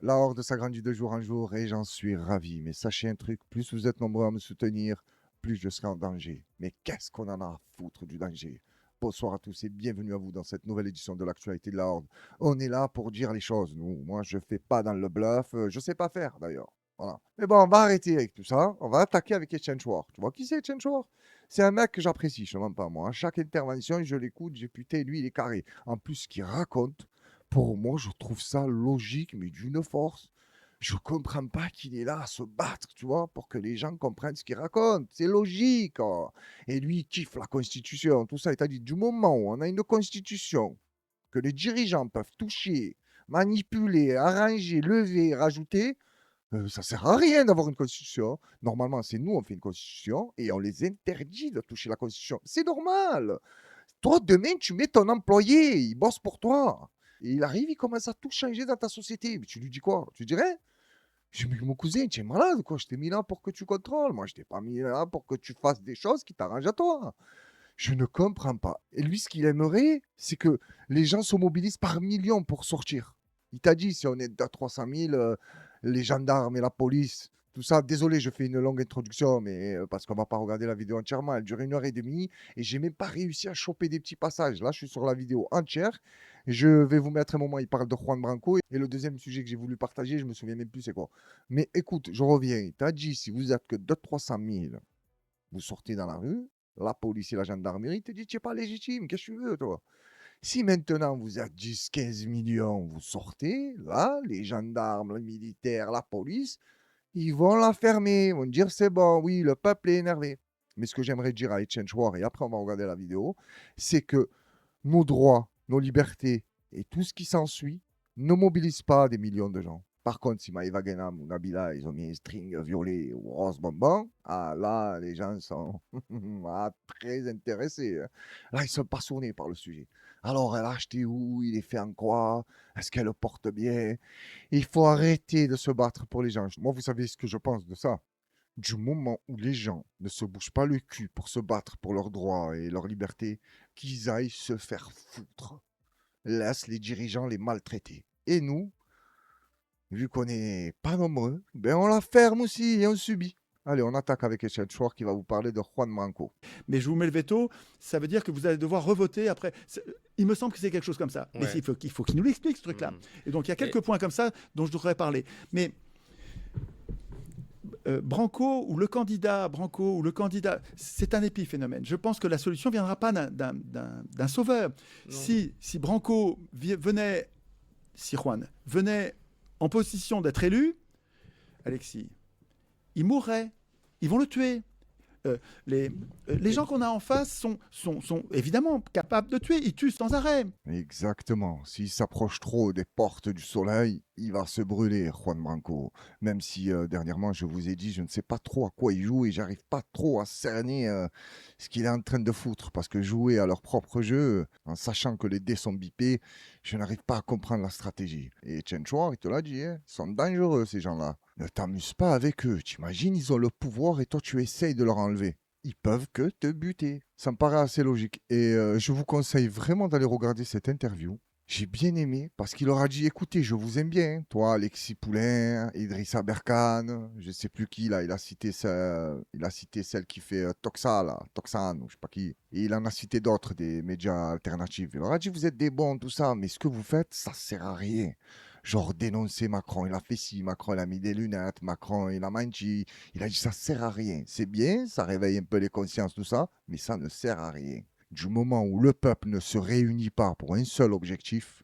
La horde s'agrandit de jour en jour et j'en suis ravi. Mais sachez un truc, plus vous êtes nombreux à me soutenir, plus je serai en danger. Mais qu'est-ce qu'on en a à foutre du danger? Bonsoir à tous et bienvenue à vous dans cette nouvelle édition de l'actualité de la Horde. On est là pour dire les choses, nous. Moi, je fais pas dans le bluff, je sais pas faire d'ailleurs. Voilà. Mais bon, on va arrêter avec tout ça. On va attaquer avec Etienne Chouard. Tu vois qui c'est Etienne Chouard? C'est un mec que j'apprécie, je ne mens pas moi. À chaque intervention, je l'écoute, j'ai putain, lui, il est carré. En plus, ce qu'il raconte, pour moi, je trouve ça logique, mais d'une force. Je comprends pas qu'il est là à se battre, tu vois, pour que les gens comprennent ce qu'il raconte. C'est logique, oh. Et lui, il kiffe la Constitution, tout ça. Il t'a dit, du moment où on a une Constitution, que les dirigeants peuvent toucher, manipuler, arranger, lever, rajouter, ça sert à rien d'avoir une Constitution. Normalement, c'est nous, on fait une Constitution et on les interdit de toucher la Constitution. C'est normal. Toi, demain, tu mets ton employé, il bosse pour toi. Et il arrive, il commence à tout changer dans ta société. Mais tu lui dis quoi? Tu dirais? Je dis, mais mon cousin, tu es malade, quoi. Je t'ai mis là pour que tu contrôles. Moi, je t'ai pas mis là pour que tu fasses des choses qui t'arrangent à toi. Je ne comprends pas. Et lui, ce qu'il aimerait, c'est que les gens se mobilisent par millions pour sortir. Il t'a dit, si on est à 300 000, les gendarmes et la police, tout ça. Désolé, je fais une longue introduction, mais parce qu'on va pas regarder la vidéo entièrement. Elle dure 1 heure et demie et j'ai même pas réussi à choper des petits passages. Là, je suis sur la vidéo entière. Je vais vous mettre un moment. Il parle de Juan Branco et le deuxième sujet que j'ai voulu partager, je me souviens même plus c'est quoi. Mais écoute, je reviens. Il t'a dit, si vous êtes que 200 000 300 000, vous sortez dans la rue, la police et la gendarmerie te disent, tu n'es pas légitime, qu'est-ce que tu veux, toi? Si maintenant vous êtes 10 15 millions, vous sortez, là, les gendarmes, les militaires, la police, ils vont la fermer, ils vont dire, c'est bon, oui, le peuple est énervé. Mais ce que j'aimerais dire à Etienne Chouard, et après on va regarder la vidéo, c'est que nos droits, nos libertés et tout ce qui s'ensuit ne mobilisent pas des millions de gens. Par contre, si Maïva Genam ou Nabila, ils ont mis un string violet ou rose bonbon, ah là, les gens sont très intéressés. Là, ils sont passionnés par le sujet. Alors, elle a acheté où? Il est fait en quoi? Est-ce qu'elle le porte bien? Il faut arrêter de se battre pour les gens. Moi, vous savez ce que je pense de ça? Du moment où les gens ne se bougent pas le cul pour se battre pour leurs droits et leur liberté, qu'ils aillent se faire foutre. Laisse les dirigeants les maltraiter. Et nous, vu qu'on n'est pas nombreux, ben on la ferme aussi et on subit. Allez, on attaque avec Etienne Chouard qui va vous parler de Juan Branco. Mais je vous mets le veto, ça veut dire que vous allez devoir revoter après. Il me semble que c'est quelque chose comme ça. Mais Ouais. il faut qu'il nous l'explique, ce truc-là. Et donc, il y a quelques points comme ça dont je devrais parler. Mais Branco ou le candidat Branco ou le candidat, c'est un épiphénomène. Je pense que la solution ne viendra pas d'un sauveur. Si Branco venait, si Juan venait en position d'être élu, Alexis, il mourrait. Ils vont le tuer. Les gens qu'on a en face sont évidemment capables de tuer. Ils tuent sans arrêt. Exactement. S'il s'approche trop des portes du soleil, il va se brûler, Juan Branco. Même si dernièrement, je vous ai dit, je ne sais pas trop à quoi il joue et j'arrive pas trop à cerner ce qu'il est en train de foutre. Parce que jouer à leur propre jeu, en sachant que les dés sont bipés, je n'arrive pas à comprendre la stratégie. Et Chen Chouard, il te l'a dit, hein, ils sont dangereux ces gens-là. Ne t'amuse pas avec eux. T'imagines, ils ont le pouvoir et toi tu essayes de leur enlever. Ils peuvent que te buter. Ça me paraît assez logique. Et je vous conseille vraiment d'aller regarder cette interview. J'ai bien aimé parce qu'il leur a dit, écoutez, je vous aime bien. Toi, Alexis Poulain, Idrissa Berkane, je ne sais plus qui, là, il a cité celle qui fait Toxa, là, Toxan, ou je sais pas qui. Et il en a cité d'autres, des médias alternatifs. Il leur a dit, vous êtes des bons, tout ça, mais ce que vous faites, ça sert à rien. Genre dénoncer Macron, il a fait ci, Macron il a mis des lunettes, Macron il a menti, il a dit ça sert à rien. C'est bien, ça réveille un peu les consciences, tout ça, mais ça ne sert à rien. Du moment où le peuple ne se réunit pas pour un seul objectif,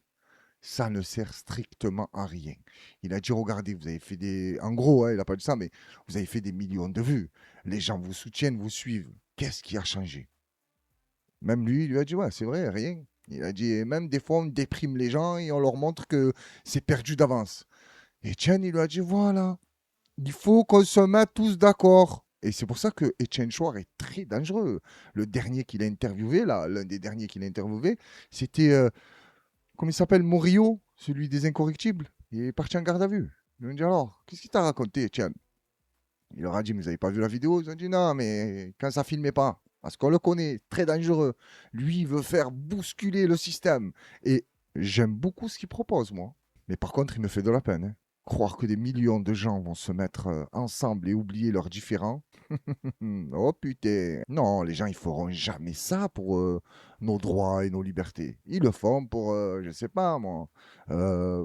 ça ne sert strictement à rien. Il a dit, regardez, vous avez fait des... En gros, hein, il n'a pas dit ça, mais vous avez fait des millions de vues. Les gens vous soutiennent, vous suivent. Qu'est-ce qui a changé? Même lui, il lui a dit, ouais, c'est vrai, rien. Il a dit, même des fois, on déprime les gens et on leur montre que c'est perdu d'avance. Etienne, il lui a dit, voilà, il faut qu'on se mette tous d'accord. Et c'est pour ça que Etienne Chouard est très dangereux. Le dernier qu'il a interviewé, là, l'un des derniers qu'il a interviewé, c'était, comment il s'appelle, Morio, celui des Incorrectibles. Il est parti en garde à vue. Ils lui ont dit, alors, qu'est-ce qu'il t'a raconté, Etienne? Il leur a dit, mais vous n'avez pas vu la vidéo? Ils ont dit, non, mais quand ça filmait pas, parce qu'on le connaît, très dangereux. Lui, il veut faire bousculer le système. Et j'aime beaucoup ce qu'il propose, moi. Mais par contre, il me fait de la peine, hein. Croire que des millions de gens vont se mettre ensemble et oublier leurs différends. Oh putain. Non, les gens, ils feront jamais ça pour nos droits et nos libertés. Ils le font pour, je sais pas moi,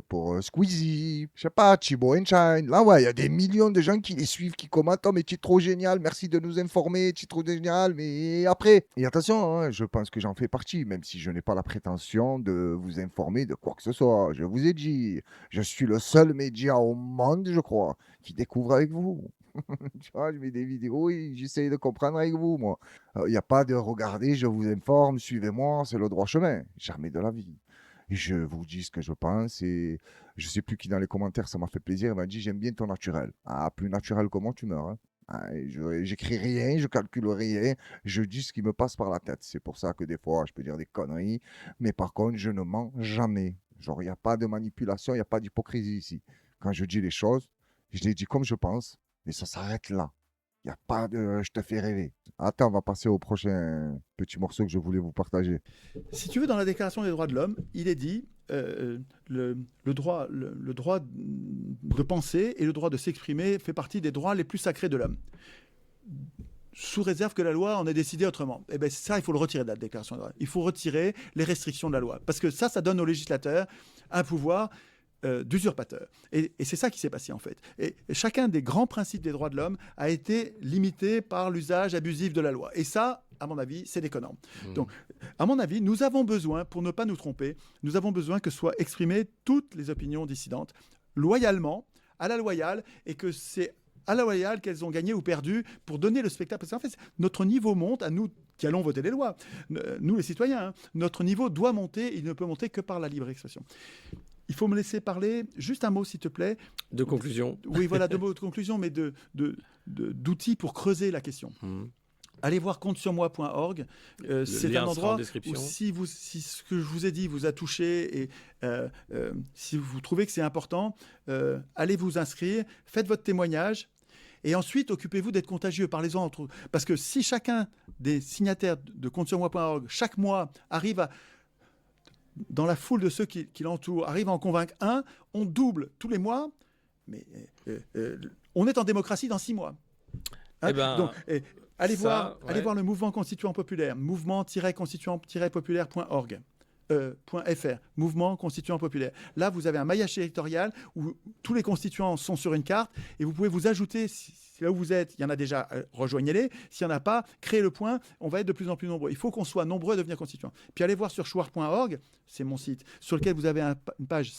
pour Squeezie, je sais pas, Chibo and Shine. Là, ouais, il y a des millions de gens qui les suivent, qui commentent. Oh, mais tu es trop génial, merci de nous informer, tu es trop génial. Mais après, et attention, hein, je pense que j'en fais partie, même si je n'ai pas la prétention de vous informer de quoi que ce soit. Je vous ai dit, je suis le seul média au monde, je crois, qui découvre avec vous. Tu vois, je mets des vidéos et j'essaye de comprendre avec vous, moi. Il n'y a pas de regarder, je vous informe, suivez-moi, c'est le droit chemin. Jamais de la vie. Et je vous dis ce que je pense et je sais plus qui dans les commentaires, ça m'a fait plaisir, il m'a dit j'aime bien ton naturel. Ah, plus naturel comment tu meurs, hein. Ah, et j'écris rien, je calcule rien, je dis ce qui me passe par la tête. C'est pour ça que des fois, je peux dire des conneries, mais par contre, je ne mens jamais. Genre, il n'y a pas de manipulation, il n'y a pas d'hypocrisie ici. Quand je dis les choses, je les dis comme je pense, et ça s'arrête là. Il n'y a pas de je te fais rêver. Attends, on va passer au prochain petit morceau que je voulais vous partager. Si tu veux, dans la Déclaration des droits de l'homme, il est dit le droit, le droit de penser et le droit de s'exprimer fait partie des droits les plus sacrés de l'homme. Sous réserve que la loi en ait décidé autrement. Et bien ça, il faut le retirer de la Déclaration des droits. Il faut retirer les restrictions de la loi. Parce que ça donne aux législateurs un pouvoir d'usurpateur. Et c'est ça qui s'est passé en fait. Et chacun des grands principes des droits de l'homme a été limité par l'usage abusif de la loi. Et ça, à mon avis, c'est déconnant. Donc, à mon avis, nous avons besoin, pour ne pas nous tromper, nous avons besoin que soient exprimées toutes les opinions dissidentes, loyalement, à la loyale, et que c'est à la loyale qu'elles ont gagné ou perdu pour donner le spectacle. Parce qu'en fait, notre niveau monte à nous qui allons voter les lois, nous les citoyens. Hein, notre niveau doit monter, il ne peut monter que par la libre expression. Il faut me laisser parler. Juste un mot, s'il te plaît. De conclusion. Oui, voilà, deux mots de conclusion, mais d'outils pour creuser la question. Allez voir comptesurmoi.org. C'est un endroit où si ce que je vous ai dit vous a touché et si vous trouvez que c'est important, allez vous inscrire, faites votre témoignage. Et ensuite, occupez-vous d'être contagieux. Parlez-en entre vous. Parce que si chacun des signataires de comptesurmoi.org, chaque mois, arrive à dans la foule de ceux qui l'entourent, arrive à en convaincre un, on double tous les mois, mais on est en démocratie dans 6 mois. Hein, donc, allez voir le mouvement constituant populaire, mouvement-constituant-populaire.org. .fr, mouvement constituant populaire. Là, vous avez un maillage électoral où tous les constituants sont sur une carte et vous pouvez vous ajouter, si là où vous êtes, il y en a déjà, rejoignez-les. S'il n'y en a pas, créez le point, on va être de plus en plus nombreux. Il faut qu'on soit nombreux à devenir constituants. Puis allez voir sur chouard.org, c'est mon site, sur lequel vous avez une page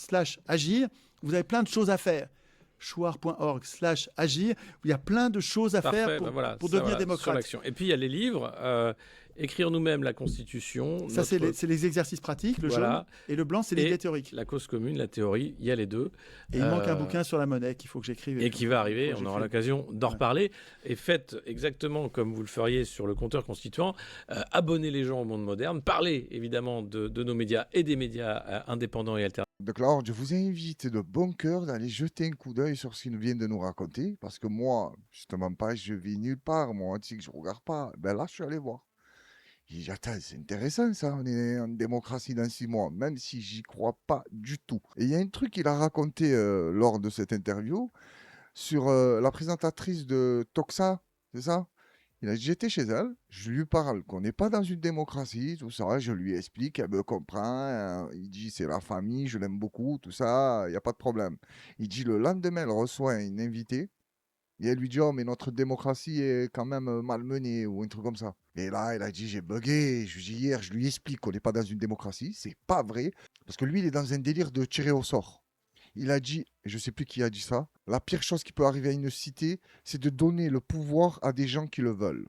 /agir, vous avez plein de choses à faire. chouard.org/agir, il y a plein de choses à faire pour devenir démocrate. Et puis il y a les livres, écrire nous-mêmes la Constitution. Ça, c'est les exercices pratiques, le jaune, et le blanc, c'est l'idée théorique. La cause commune, la théorie, il y a les deux. Et il manque un bouquin sur la monnaie qu'il faut que j'écrive. Et qui va arriver, on aura l'occasion d'en reparler. Et faites exactement comme vous le feriez sur le compteur constituant, abonnez les gens au monde moderne, parlez évidemment de nos médias et des médias indépendants et alternatifs. Donc là, je vous invite de bon cœur d'aller jeter un coup d'œil sur ce qu'ils viennent de nous raconter, parce que moi, justement pas, je vis nulle part, moi, tu sais que je regarde pas. Ben là, je suis allé voir. J'ai dit, attends, c'est intéressant ça, on est en démocratie dans 6 mois, même si j'y crois pas du tout. Et il y a un truc qu'il a raconté lors de cette interview sur la présentatrice de Toxa, c'est ça? Il a dit, j'étais chez elle, je lui parle qu'on n'est pas dans une démocratie, tout ça, je lui explique, elle me comprend, il dit, c'est la famille, je l'aime beaucoup, tout ça, il n'y a pas de problème. Il dit, le lendemain, elle reçoit une invitée, et elle lui dit, oh, mais notre démocratie est quand même malmenée, ou un truc comme ça. Et là, elle a dit, j'ai bugué. Je lui dis, hier, je lui explique qu'on n'est pas dans une démocratie. C'est pas vrai. Parce que lui, il est dans un délire de tirer au sort. Il a dit, je sais plus qui a dit ça, la pire chose qui peut arriver à une cité, c'est de donner le pouvoir à des gens qui le veulent.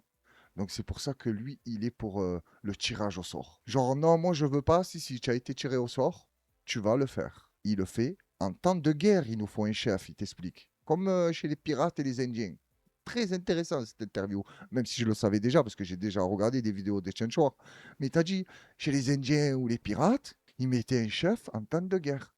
Donc c'est pour ça que lui, il est pour le tirage au sort. Genre, non, moi, je veux pas. Si tu as été tiré au sort, tu vas le faire. Il le fait. En temps de guerre, il nous faut un chef, il t'explique. Comme chez les pirates et les Indiens. Très intéressant cette interview, même si je le savais déjà, parce que j'ai déjà regardé des vidéos d'Etienne Chouard. Mais tu as dit, chez les Indiens ou les pirates, ils mettaient un chef en temps de guerre.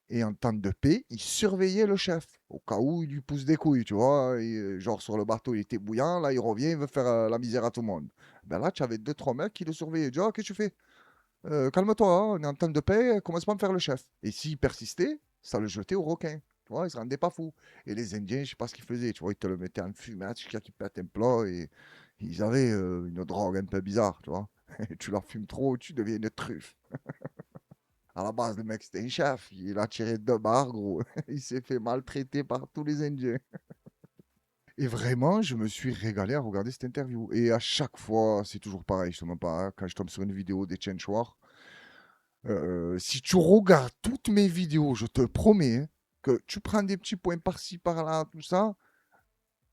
Et en temps de paix, ils surveillaient le chef, au cas où il lui pousse des couilles, tu vois. Et, genre sur le bateau, il était bouillant, là il revient, il veut faire la misère à tout le monde. Ben là, tu avais 2-3 mecs qui le surveillaient. Tu dis, oh, qu'est-ce que tu fais? Calme-toi, hein, on est en temps de paix, commence pas à me faire le chef. Et s'il persistait, ça le jetait au requin. Tu vois, ils se rendaient pas fous. Et les Indiens, je sais pas ce qu'ils faisaient. Tu vois, ils te le mettaient en fumette jusqu'à qu'ils pètent un plat. Et ils avaient une drogue un peu bizarre, tu vois. Et tu leur fumes trop, tu deviens une truffe. À la base, le mec, c'était un chef. Il a tiré 2 barres, gros. Il s'est fait maltraiter par tous les Indiens. Et vraiment, je me suis régalé à regarder cette interview. Et à chaque fois, c'est toujours pareil. Je te mens pas, hein. Quand je tombe sur une vidéo des Chenchouars, si tu regardes toutes mes vidéos, je te promets hein, que tu prends des petits points par-ci, par-là, tout ça.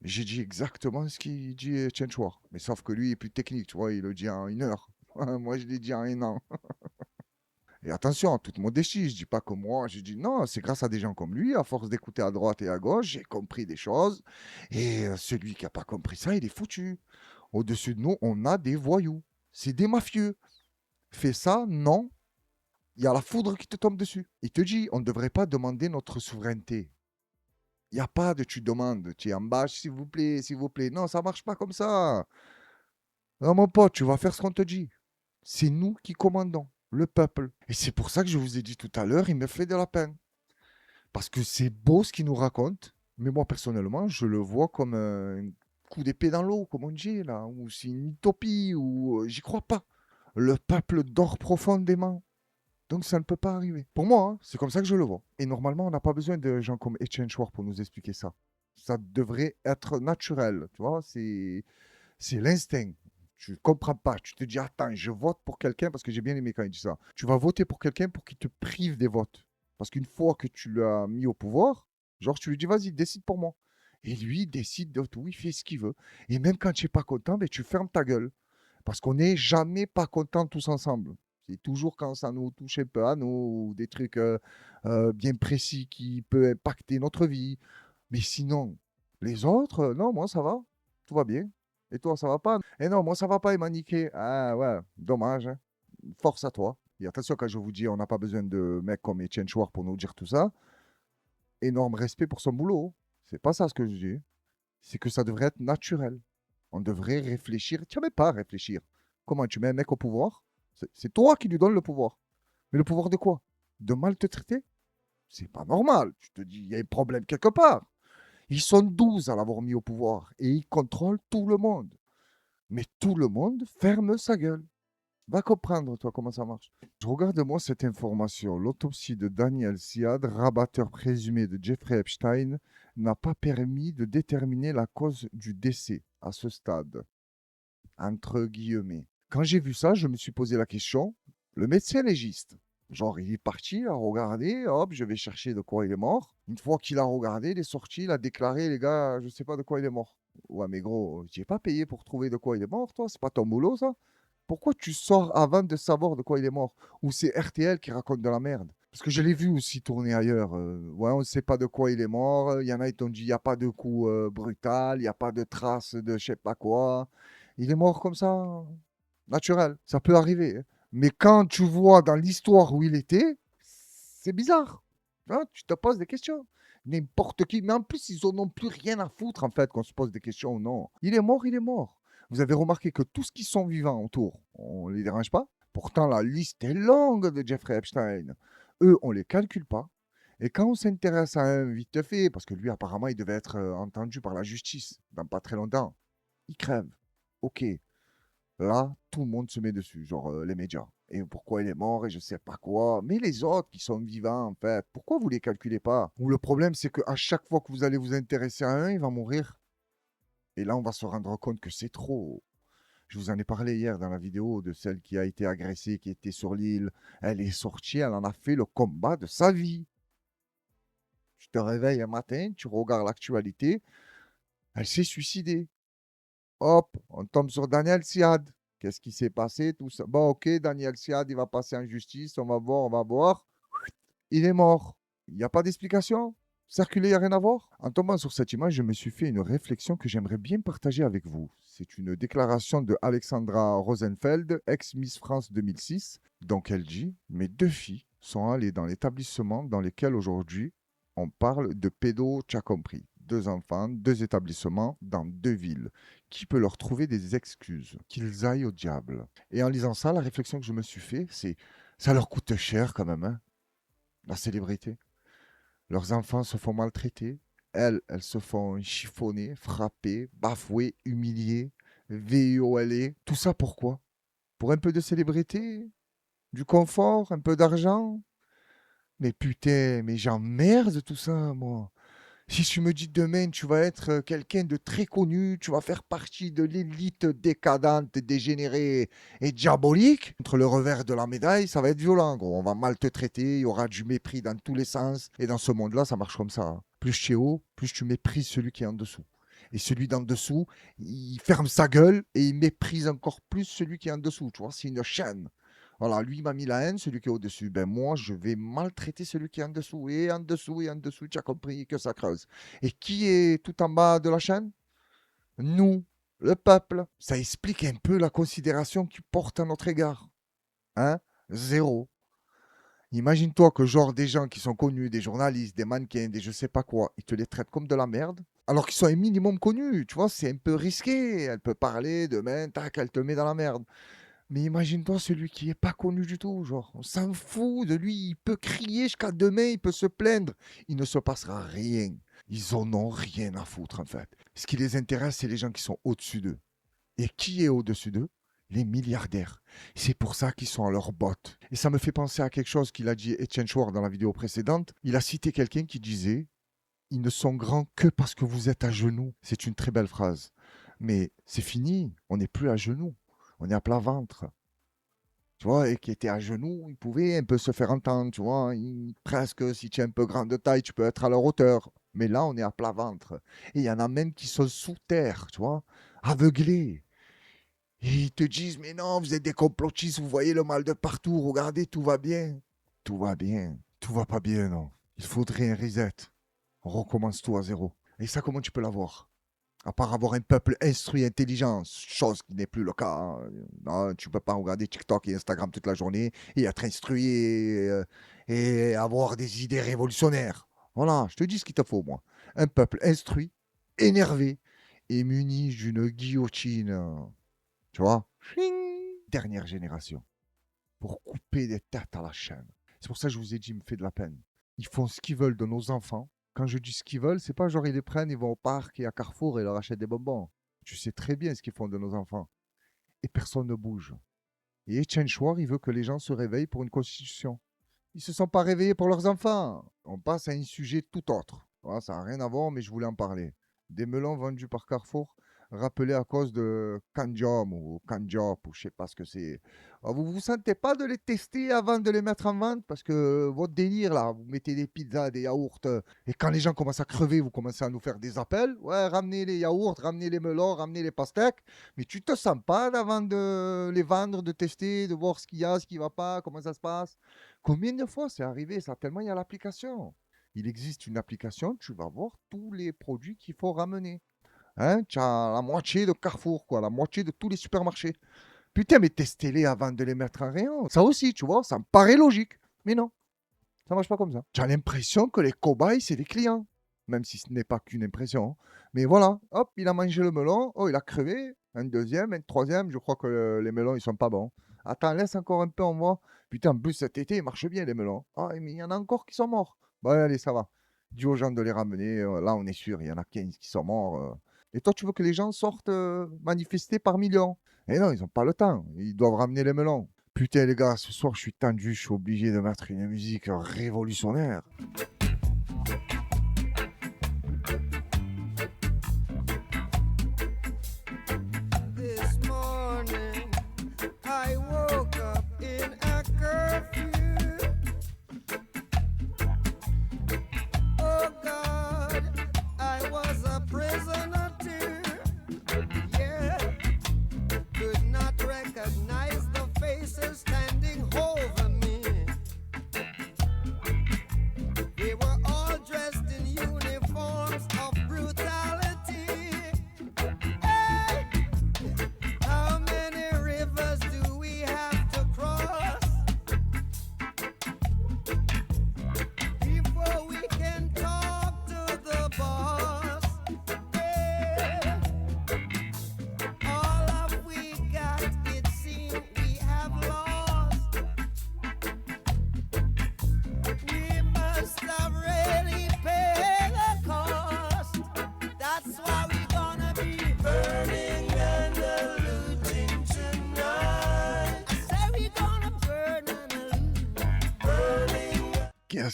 J'ai dit exactement ce qu'il dit Chenchouar. Mais sauf que lui est plus technique, tu vois, il le dit en 1 heure. Moi, je l'ai dit en 1 an. Et attention, en toute modestie, je dis pas que moi, j'ai dit non, c'est grâce à des gens comme lui, à force d'écouter à droite et à gauche, j'ai compris des choses. Et celui qui n'a pas compris ça, il est foutu. Au-dessus de nous, on a des voyous. C'est des mafieux. Fais ça, non, il y a la foudre qui te tombe dessus. Il te dit, on ne devrait pas demander notre souveraineté. Il n'y a pas de tu demandes, tu es en bâche, s'il vous plaît, s'il vous plaît. Non, ça marche pas comme ça. Non, mon pote, tu vas faire ce qu'on te dit. C'est nous qui commandons, le peuple. Et c'est pour ça que je vous ai dit tout à l'heure, il me fait de la peine. Parce que c'est beau ce qu'il nous raconte, mais moi, personnellement, je le vois comme un coup d'épée dans l'eau, comme on dit, là, ou c'est une utopie, ou j'y crois pas. Le peuple dort profondément. Donc ça ne peut pas arriver. Pour moi, hein, c'est comme ça que je le vois. Et normalement, on n'a pas besoin de gens comme Etienne Chouard pour nous expliquer ça. Ça devrait être naturel, tu vois, c'est l'instinct. Tu ne comprends pas, tu te dis, attends, je vote pour quelqu'un, parce que j'ai bien aimé quand il dit ça. Tu vas voter pour quelqu'un pour qu'il te prive des votes. Parce qu'une fois que tu l'as mis au pouvoir, genre tu lui dis, vas-y, décide pour moi. Et lui, il décide de tout, il fait ce qu'il veut. Et même quand tu n'es pas content, ben, tu fermes ta gueule. Parce qu'on n'est jamais pas contents tous ensemble. C'est toujours quand ça nous touche un peu à nous, ou des trucs bien précis qui peuvent impacter notre vie. Mais sinon, les autres, non, moi ça va, tout va bien. Et toi, ça va pas? Et non, moi ça va pas, il m'a niqué. Ah ouais, dommage, hein. Force à toi. Et attention, quand je vous dis, on n'a pas besoin de mecs comme Etienne Chouard pour nous dire tout ça. Énorme respect pour son boulot. C'est pas ça ce que je dis. C'est que ça devrait être naturel. On devrait réfléchir. Tu n'as même pas à réfléchir. Comment tu mets un mec au pouvoir? C'est toi qui lui donnes le pouvoir. Mais le pouvoir de quoi? De mal te traiter? C'est pas normal. Tu te dis, il y a un problème quelque part. Ils sont 12 à l'avoir mis au pouvoir et ils contrôlent tout le monde. Mais tout le monde ferme sa gueule. Va comprendre, toi, comment ça marche. Je regarde, moi, cette information. L'autopsie de Daniel Siad, rabatteur présumé de Jeffrey Epstein, n'a pas permis de déterminer la cause du décès à ce stade. Entre guillemets. Quand j'ai vu ça, je me suis posé la question, le médecin légiste, genre il est parti, il a regardé, hop, je vais chercher de quoi il est mort. Une fois qu'il a regardé, il est sorti, il a déclaré, les gars, je sais pas de quoi il est mort. Ouais, mais gros, tu n'es pas payé pour trouver de quoi il est mort, toi, c'est pas ton boulot, ça. Pourquoi tu sors avant de savoir de quoi il est mort? Ou c'est RTL qui raconte de la merde? Parce que je l'ai vu aussi tourner ailleurs. Ouais, on ne sait pas de quoi il est mort. Il y en a, ils t'ont dit, il n'y a pas de coup brutal, il n'y a pas de traces de je sais pas quoi. Il est mort comme ça, naturel. Ça peut arriver, hein. Mais quand tu vois dans l'histoire où il était, c'est bizarre. Hein, tu te poses des questions. N'importe qui. Mais en plus, ils n'en ont plus rien à foutre, en fait, qu'on se pose des questions ou non. Il est mort, il est mort. Vous avez remarqué que tous ce qui sont vivants autour, on ne les dérange pas. Pourtant, la liste est longue de Jeffrey Epstein. Eux, on ne les calcule pas. Et quand on s'intéresse à un vite fait, parce que lui, apparemment, il devait être entendu par la justice dans pas très longtemps, il crève. Ok, là, tout le monde se met dessus, genre les médias. Et pourquoi il est mort et je sais pas quoi. Mais les autres qui sont vivants, en fait, pourquoi vous les calculez pas? Ou le problème, c'est qu'à chaque fois que vous allez vous intéresser à un, il va mourir. Et là, on va se rendre compte que c'est trop. Je vous en ai parlé hier dans la vidéo de celle qui a été agressée, qui était sur l'île. Elle est sortie, elle en a fait le combat de sa vie. Tu te réveilles un matin, tu regardes l'actualité, elle s'est suicidée. Hop, on tombe sur Daniel Siad. Qu'est-ce qui s'est passé, tout ça? Bon, ok, Daniel Siad, il va passer en justice, on va voir, on va voir. Il est mort. Il n'y a pas d'explication? Circuler, il n'y a rien à voir? En tombant sur cette image, je me suis fait une réflexion que j'aimerais bien partager avec vous. C'est une déclaration de Alexandra Rosenfeld, ex-Miss France 2006. Donc elle dit, mes 2 filles sont allées dans l'établissement dans lequel aujourd'hui on parle de pédo, tu as compris. 2 enfants, 2 établissements dans 2 villes. Qui peut leur trouver des excuses? Qu'ils aillent au diable. Et en lisant ça, la réflexion que je me suis fait, c'est ça leur coûte cher quand même, hein, la célébrité. Leurs enfants se font maltraiter. Elles se font chiffonner, frapper, bafouer, humilier, violer. Tout ça pourquoi? Pour un peu de célébrité? Du confort? Un peu d'argent? Mais putain, mais j'emmerde tout ça, moi. Si tu me dis demain, tu vas être quelqu'un de très connu, tu vas faire partie de l'élite décadente, dégénérée et diabolique, entre le revers de la médaille, ça va être violent, gros. On va mal te traiter, il y aura du mépris dans tous les sens. Et dans ce monde-là, ça marche comme ça, hein. Plus tu es haut, plus tu méprises celui qui est en dessous. Et celui d'en dessous, il ferme sa gueule et il méprise encore plus celui qui est en dessous. Tu vois, c'est une chaîne. Voilà, lui il m'a mis la haine, celui qui est au-dessus. Ben moi, je vais maltraiter celui qui est en dessous, et en dessous, et en dessous. Tu as compris que ça creuse. Et qui est tout en bas de la chaîne? Nous, le peuple. Ça explique un peu la considération qu'ils portent à notre égard. Hein? Zéro. Imagine-toi que genre des gens qui sont connus, des journalistes, des mannequins, des je sais pas quoi, ils te les traitent comme de la merde. Alors qu'ils sont un minimum connus, tu vois, c'est un peu risqué. Elle peut parler demain, tac, elle te met dans la merde. Mais imagine-toi celui qui est pas connu du tout, genre, on s'en fout de lui, il peut crier jusqu'à demain, il peut se plaindre, il ne se passera rien. Ils en ont rien à foutre en fait. Ce qui les intéresse, c'est les gens qui sont au-dessus d'eux. Et qui est au-dessus d'eux? Les milliardaires. C'est pour ça qu'ils sont à leurs bottes. Et ça me fait penser à quelque chose qu'il a dit Étienne Chouard dans la vidéo précédente. Il a cité quelqu'un qui disait « Ils ne sont grands que parce que vous êtes à genoux ». C'est une très belle phrase. Mais c'est fini, on n'est plus à genoux. On est à plat ventre. Tu vois, et qui était à genoux, il pouvait un peu se faire entendre, tu vois. Presque, si tu es un peu grand de taille, tu peux être à leur hauteur. Mais là, on est à plat ventre. Et il y en a même qui sont sous terre, tu vois, aveuglés. Et ils te disent, mais non, vous êtes des complotistes, vous voyez le mal de partout, regardez, tout va bien. Tout va bien. Tout va pas bien, non. Il faudrait un reset. On recommence tout à zéro. Et ça, comment tu peux l'avoir? À part avoir un peuple instruit, intelligent, chose qui n'est plus le cas, hein. Non, tu ne peux pas regarder TikTok et Instagram toute la journée et être instruit et avoir des idées révolutionnaires. Voilà, je te dis ce qu'il te faut, moi. Un peuple instruit, énervé et muni d'une guillotine. Tu vois? Dernière génération. Pour couper des têtes à la chaîne. C'est pour ça que je vous ai dit, il me fait de la peine. Ils font ce qu'ils veulent de nos enfants. Quand je dis ce qu'ils veulent, c'est pas genre ils les prennent, ils vont au parc et à Carrefour et leur achètent des bonbons. Tu sais très bien ce qu'ils font de nos enfants. Et personne ne bouge. Et Étienne Chouard, il veut que les gens se réveillent pour une constitution. Ils ne se sont pas réveillés pour leurs enfants. On passe à un sujet tout autre. Voilà, ça n'a rien à voir, mais je voulais en parler. Des melons vendus par Carrefour, rappelés à cause de Candium ou Candiop, ou je sais pas ce que c'est. Alors, vous ne vous sentez pas de les tester avant de les mettre en vente? Parce que votre délire, là, vous mettez des pizzas, des yaourts, et quand les gens commencent à crever, vous commencez à nous faire des appels. Ouais, ramenez les yaourts, ramenez les melons, ramenez les pastèques. Mais tu te sens pas avant de les vendre, de tester, de voir ce qu'il y a, ce qui va pas, comment ça se passe? Combien de fois c'est arrivé ça? Tellement il y a l'application. Il existe une application, tu vas voir tous les produits qu'il faut ramener. Hein, tu as la moitié de Carrefour, quoi, la moitié de tous les supermarchés. Putain, mais testez-les avant de les mettre en rayon. Ça aussi, tu vois, ça me paraît logique. Mais non, ça marche pas comme ça. Tu as l'impression que les cobayes, c'est les clients. Même si ce n'est pas qu'une impression. Mais voilà, hop, il a mangé le melon. Oh, il a crevé. Un deuxième, un troisième. Je crois que les melons, ils sont pas bons. Attends, laisse encore un peu, on voit. Putain, en plus, cet été, il marche bien, les melons. Ah, mais il y en a encore qui sont morts. Bon, allez, ça va. Dis aux gens de les ramener. Là, on est sûr, il y en a 15 qui sont morts. Et toi, tu veux que les gens sortent manifester par millions? Et non, ils n'ont pas le temps. Ils doivent ramener les melons. Putain, les gars, ce soir, je suis tendu. Je suis obligé de mettre une musique révolutionnaire. This morning, I woke up in a curfew. Oh God, I was a prisoner too. Yeah, could not recognize the faces standing over me. They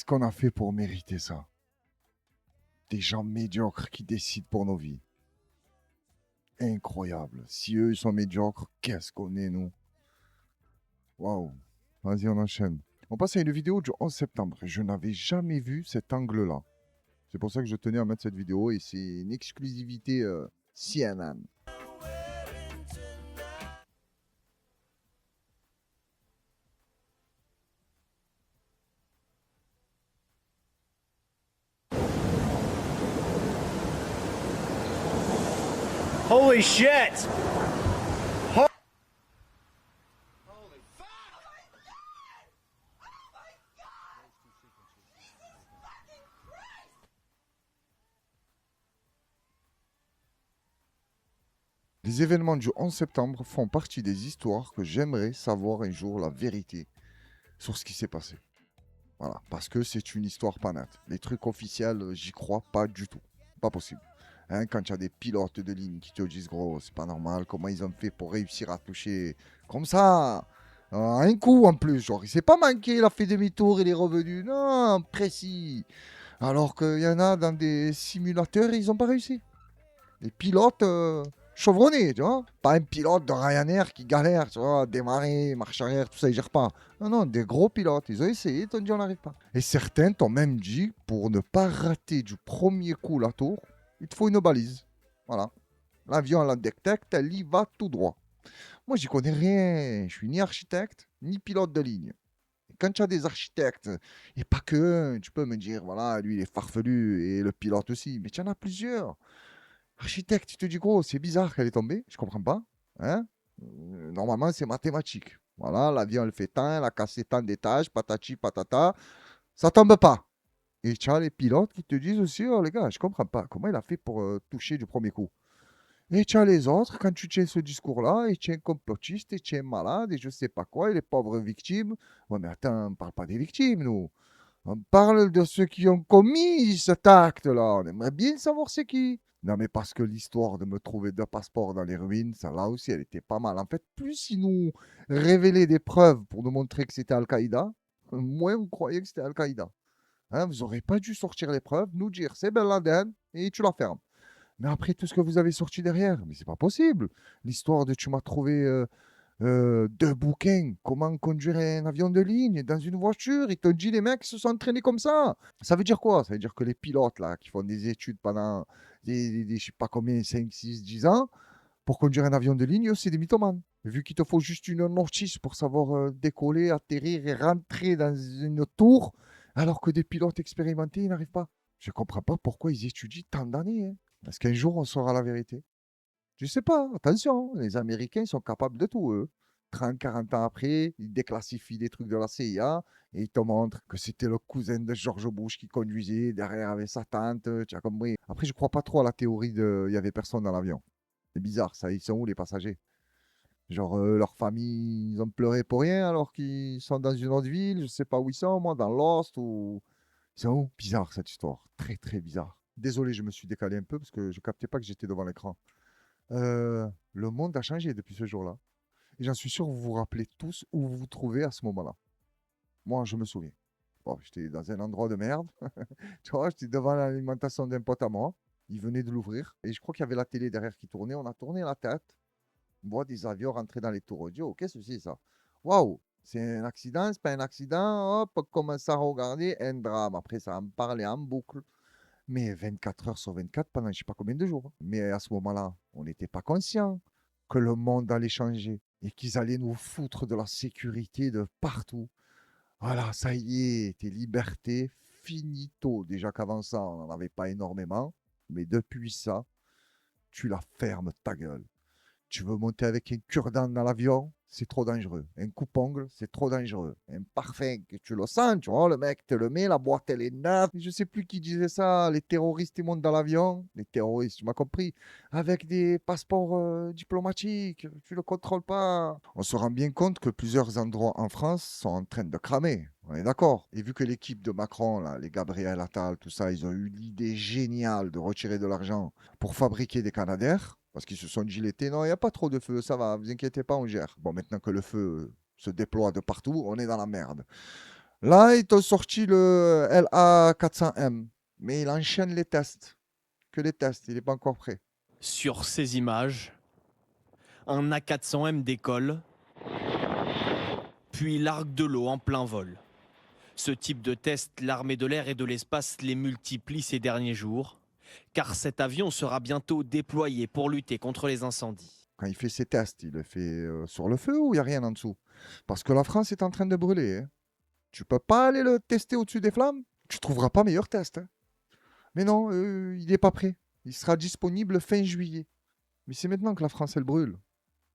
Qu'est-ce qu'on a fait pour mériter ça? Des gens médiocres qui décident pour nos vies. Incroyable. Si eux ils sont médiocres, qu'est-ce qu'on est, nous? Waouh. Vas-y, on enchaîne. On passe à une vidéo du 11 septembre. Je n'avais jamais vu cet angle-là. C'est pour ça que je tenais à mettre cette vidéo et c'est une exclusivité CNN. Holy shit! Les événements du 11 septembre font partie des histoires que j'aimerais savoir un jour la vérité sur ce qui s'est passé. Voilà, parce que c'est une histoire pas nette. Les trucs officiels, j'y crois pas du tout. Pas possible. Hein, quand il y a des pilotes de ligne qui te disent gros, c'est pas normal, comment ils ont fait pour réussir à toucher comme ça, un coup en plus, genre il s'est pas manqué, il a fait demi-tour, il est revenu, non, précis. Alors qu'il y en a dans des simulateurs, ils ont pas réussi. Les pilotes chevronnés, tu vois. Pas un pilote de Ryanair qui galère, tu vois, démarrer, marche arrière, tout ça, ils gèrent pas. Non, non, des gros pilotes, ils ont essayé, ils t'ont dit on n'arrive pas. Et certains t'ont même dit, pour ne pas rater du premier coup la tour, il te faut une balise. Voilà. L'avion, la détecte, elle y va tout droit. Moi, j'y connais rien. Je suis ni architecte, ni pilote de ligne. Et quand tu as des architectes, et pas que un, tu peux me dire, voilà, lui, il est farfelu, et le pilote aussi, mais tu en as plusieurs. Architecte, tu te dis, gros, c'est bizarre qu'elle est tombée, je comprends pas. Hein. Normalement, c'est mathématique. Voilà, l'avion, elle fait tant, elle a cassé tant d'étages, patati, patata, ça tombe pas. Et tu as les pilotes qui te disent aussi, oh les gars, je comprends pas, comment il a fait pour toucher du premier coup. Et tu as les autres, quand tu tiens ce discours-là, et tu es un complotiste, et tu es un malade, et je sais pas quoi, et les pauvres victimes. Ouais, mais attends, on parle pas des victimes, nous. On parle de ceux qui ont commis cet acte-là. On aimerait bien savoir c'est qui. Non, mais parce que l'histoire de me trouver deux passeports dans les ruines, ça là aussi, elle était pas mal. En fait, plus ils nous révélaient des preuves pour nous montrer que c'était Al-Qaïda, moins on croyait que c'était Al-Qaïda. Hein, vous n'aurez pas dû sortir les preuves, nous dire c'est Ben Laden et tu la fermes. Mais après tout ce que vous avez sorti derrière, mais c'est pas possible. L'histoire de tu m'as trouvé deux bouquins, comment conduire un avion de ligne dans une voiture. Ils t'ont dit les mecs se sont entraînés comme ça. Ça veut dire quoi? Ça veut dire que les pilotes là qui font des études pendant je sais pas combien, 5, 6, 10 ans, pour conduire un avion de ligne, c'est des mythomanes. Vu qu'il te faut juste une notice pour savoir décoller, atterrir et rentrer dans une tour, alors que des pilotes expérimentés, ils n'arrivent pas. Je comprends pas pourquoi ils étudient tant d'années. Hein. Parce qu'un jour, on saura la vérité. Je sais pas, attention, les Américains sont capables de tout, eux. 30, 40 ans après, ils déclassifient des trucs de la CIA et ils te montrent que c'était le cousin de George Bush qui conduisait, derrière avec sa tante, tu as compris. Après, je crois pas trop à la théorie de il y avait personne dans l'avion. C'est bizarre, ça, ils sont où les passagers? Genre, leur famille, ils ont pleuré pour rien alors qu'ils sont dans une autre ville, je sais pas où ils sont, moi, dans Lost ou... Ils sont où? Bizarre cette histoire, très très bizarre. Désolé, je me suis décalé un peu parce que je captais pas que j'étais devant l'écran. Le monde a changé depuis ce jour-là. Et j'en suis sûr, vous vous rappelez tous où vous vous trouvez à ce moment-là. Moi, je me souviens. Bon, j'étais dans un endroit de merde. Tu vois, j'étais devant l'alimentation d'un pote à moi. Il venait de l'ouvrir. Et je crois qu'il y avait la télé derrière qui tournait. On a tourné la tête. On voit des avions rentrer dans les tours audio. Qu'est-ce que c'est ça? Waouh! C'est un accident, c'est pas un accident. Hop, on commence à regarder un drame. Après, ça en parlait en boucle. Mais 24 heures sur 24 pendant je ne sais pas combien de jours. Mais à ce moment-là, on n'était pas conscient que le monde allait changer et qu'ils allaient nous foutre de la sécurité de partout. Voilà, ça y est, tes libertés, finito. Déjà qu'avant ça, on n'en avait pas énormément. Mais depuis ça, tu la fermes ta gueule. Tu veux monter avec un cure-dent dans l'avion, c'est trop dangereux. Un coupe-ongle, c'est trop dangereux. Un parfum, que tu le sens, tu vois, le mec te le met, la boîte elle est neuve. Je sais plus qui disait ça, les terroristes ils montent dans l'avion. Les terroristes, tu m'as compris. Avec des passeports diplomatiques, tu le contrôles pas. On se rend bien compte que plusieurs endroits en France sont en train de cramer. On est d'accord. Et vu que l'équipe de Macron, là, les Gabriel Attal, tout ça, ils ont eu l'idée géniale de retirer de l'argent pour fabriquer des Canadair. Parce qu'ils se sont dit l'été, non, il n'y a pas trop de feu, ça va, vous inquiétez pas, on gère. Bon, maintenant que le feu se déploie de partout, on est dans la merde. Là, ils t'ont sorti le LA400M, mais il enchaîne les tests. Que les tests, il n'est pas encore prêt. Sur ces images, un A400M décolle, puis largue de l'eau en plein vol. Ce type de test, l'armée de l'air et de l'espace les multiplie ces derniers jours, car cet avion sera bientôt déployé pour lutter contre les incendies. Quand il fait ses tests, il le fait sur le feu ou il n'y a rien en dessous? Parce que la France est en train de brûler. Hein. Tu peux pas aller le tester au-dessus des flammes? Tu trouveras pas meilleur test. Hein. Mais non, il n'est pas prêt. Il sera disponible fin juillet. Mais c'est maintenant que la France, elle brûle.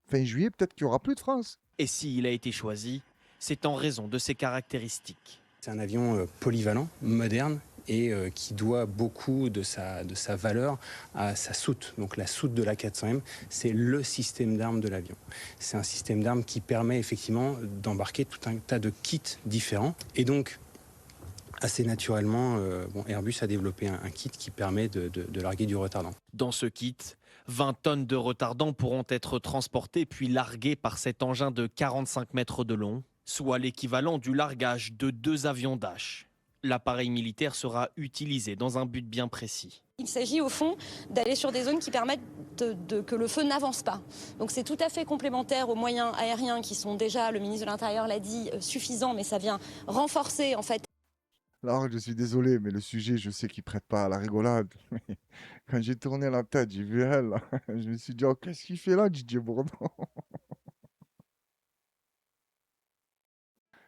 Fin juillet, peut-être qu'il n'y aura plus de France. Et s'il a été choisi, c'est en raison de ses caractéristiques. C'est un avion polyvalent, moderne et qui doit beaucoup de sa valeur à sa soute. Donc la soute de l'A400M, c'est le système d'armes de l'avion. C'est un système d'armes qui permet effectivement d'embarquer tout un tas de kits différents. Et donc, assez naturellement, Airbus a développé un kit qui permet de larguer du retardant. Dans ce kit, 20 tonnes de retardants pourront être transportées puis larguées par cet engin de 45 mètres de long, soit l'équivalent du largage de 2 avions Dash. L'appareil militaire sera utilisé dans un but bien précis. Il s'agit au fond d'aller sur des zones qui permettent que le feu n'avance pas. Donc c'est tout à fait complémentaire aux moyens aériens qui sont déjà, le ministre de l'Intérieur l'a dit, suffisants, mais ça vient renforcer en fait. Là, je suis désolé, mais le sujet, je sais qu'il prête pas à la rigolade. Mais quand j'ai tourné la tête, j'ai vu elle. Là. Je me suis dit, oh, qu'est-ce qu'il fait là, Didier Bourdon?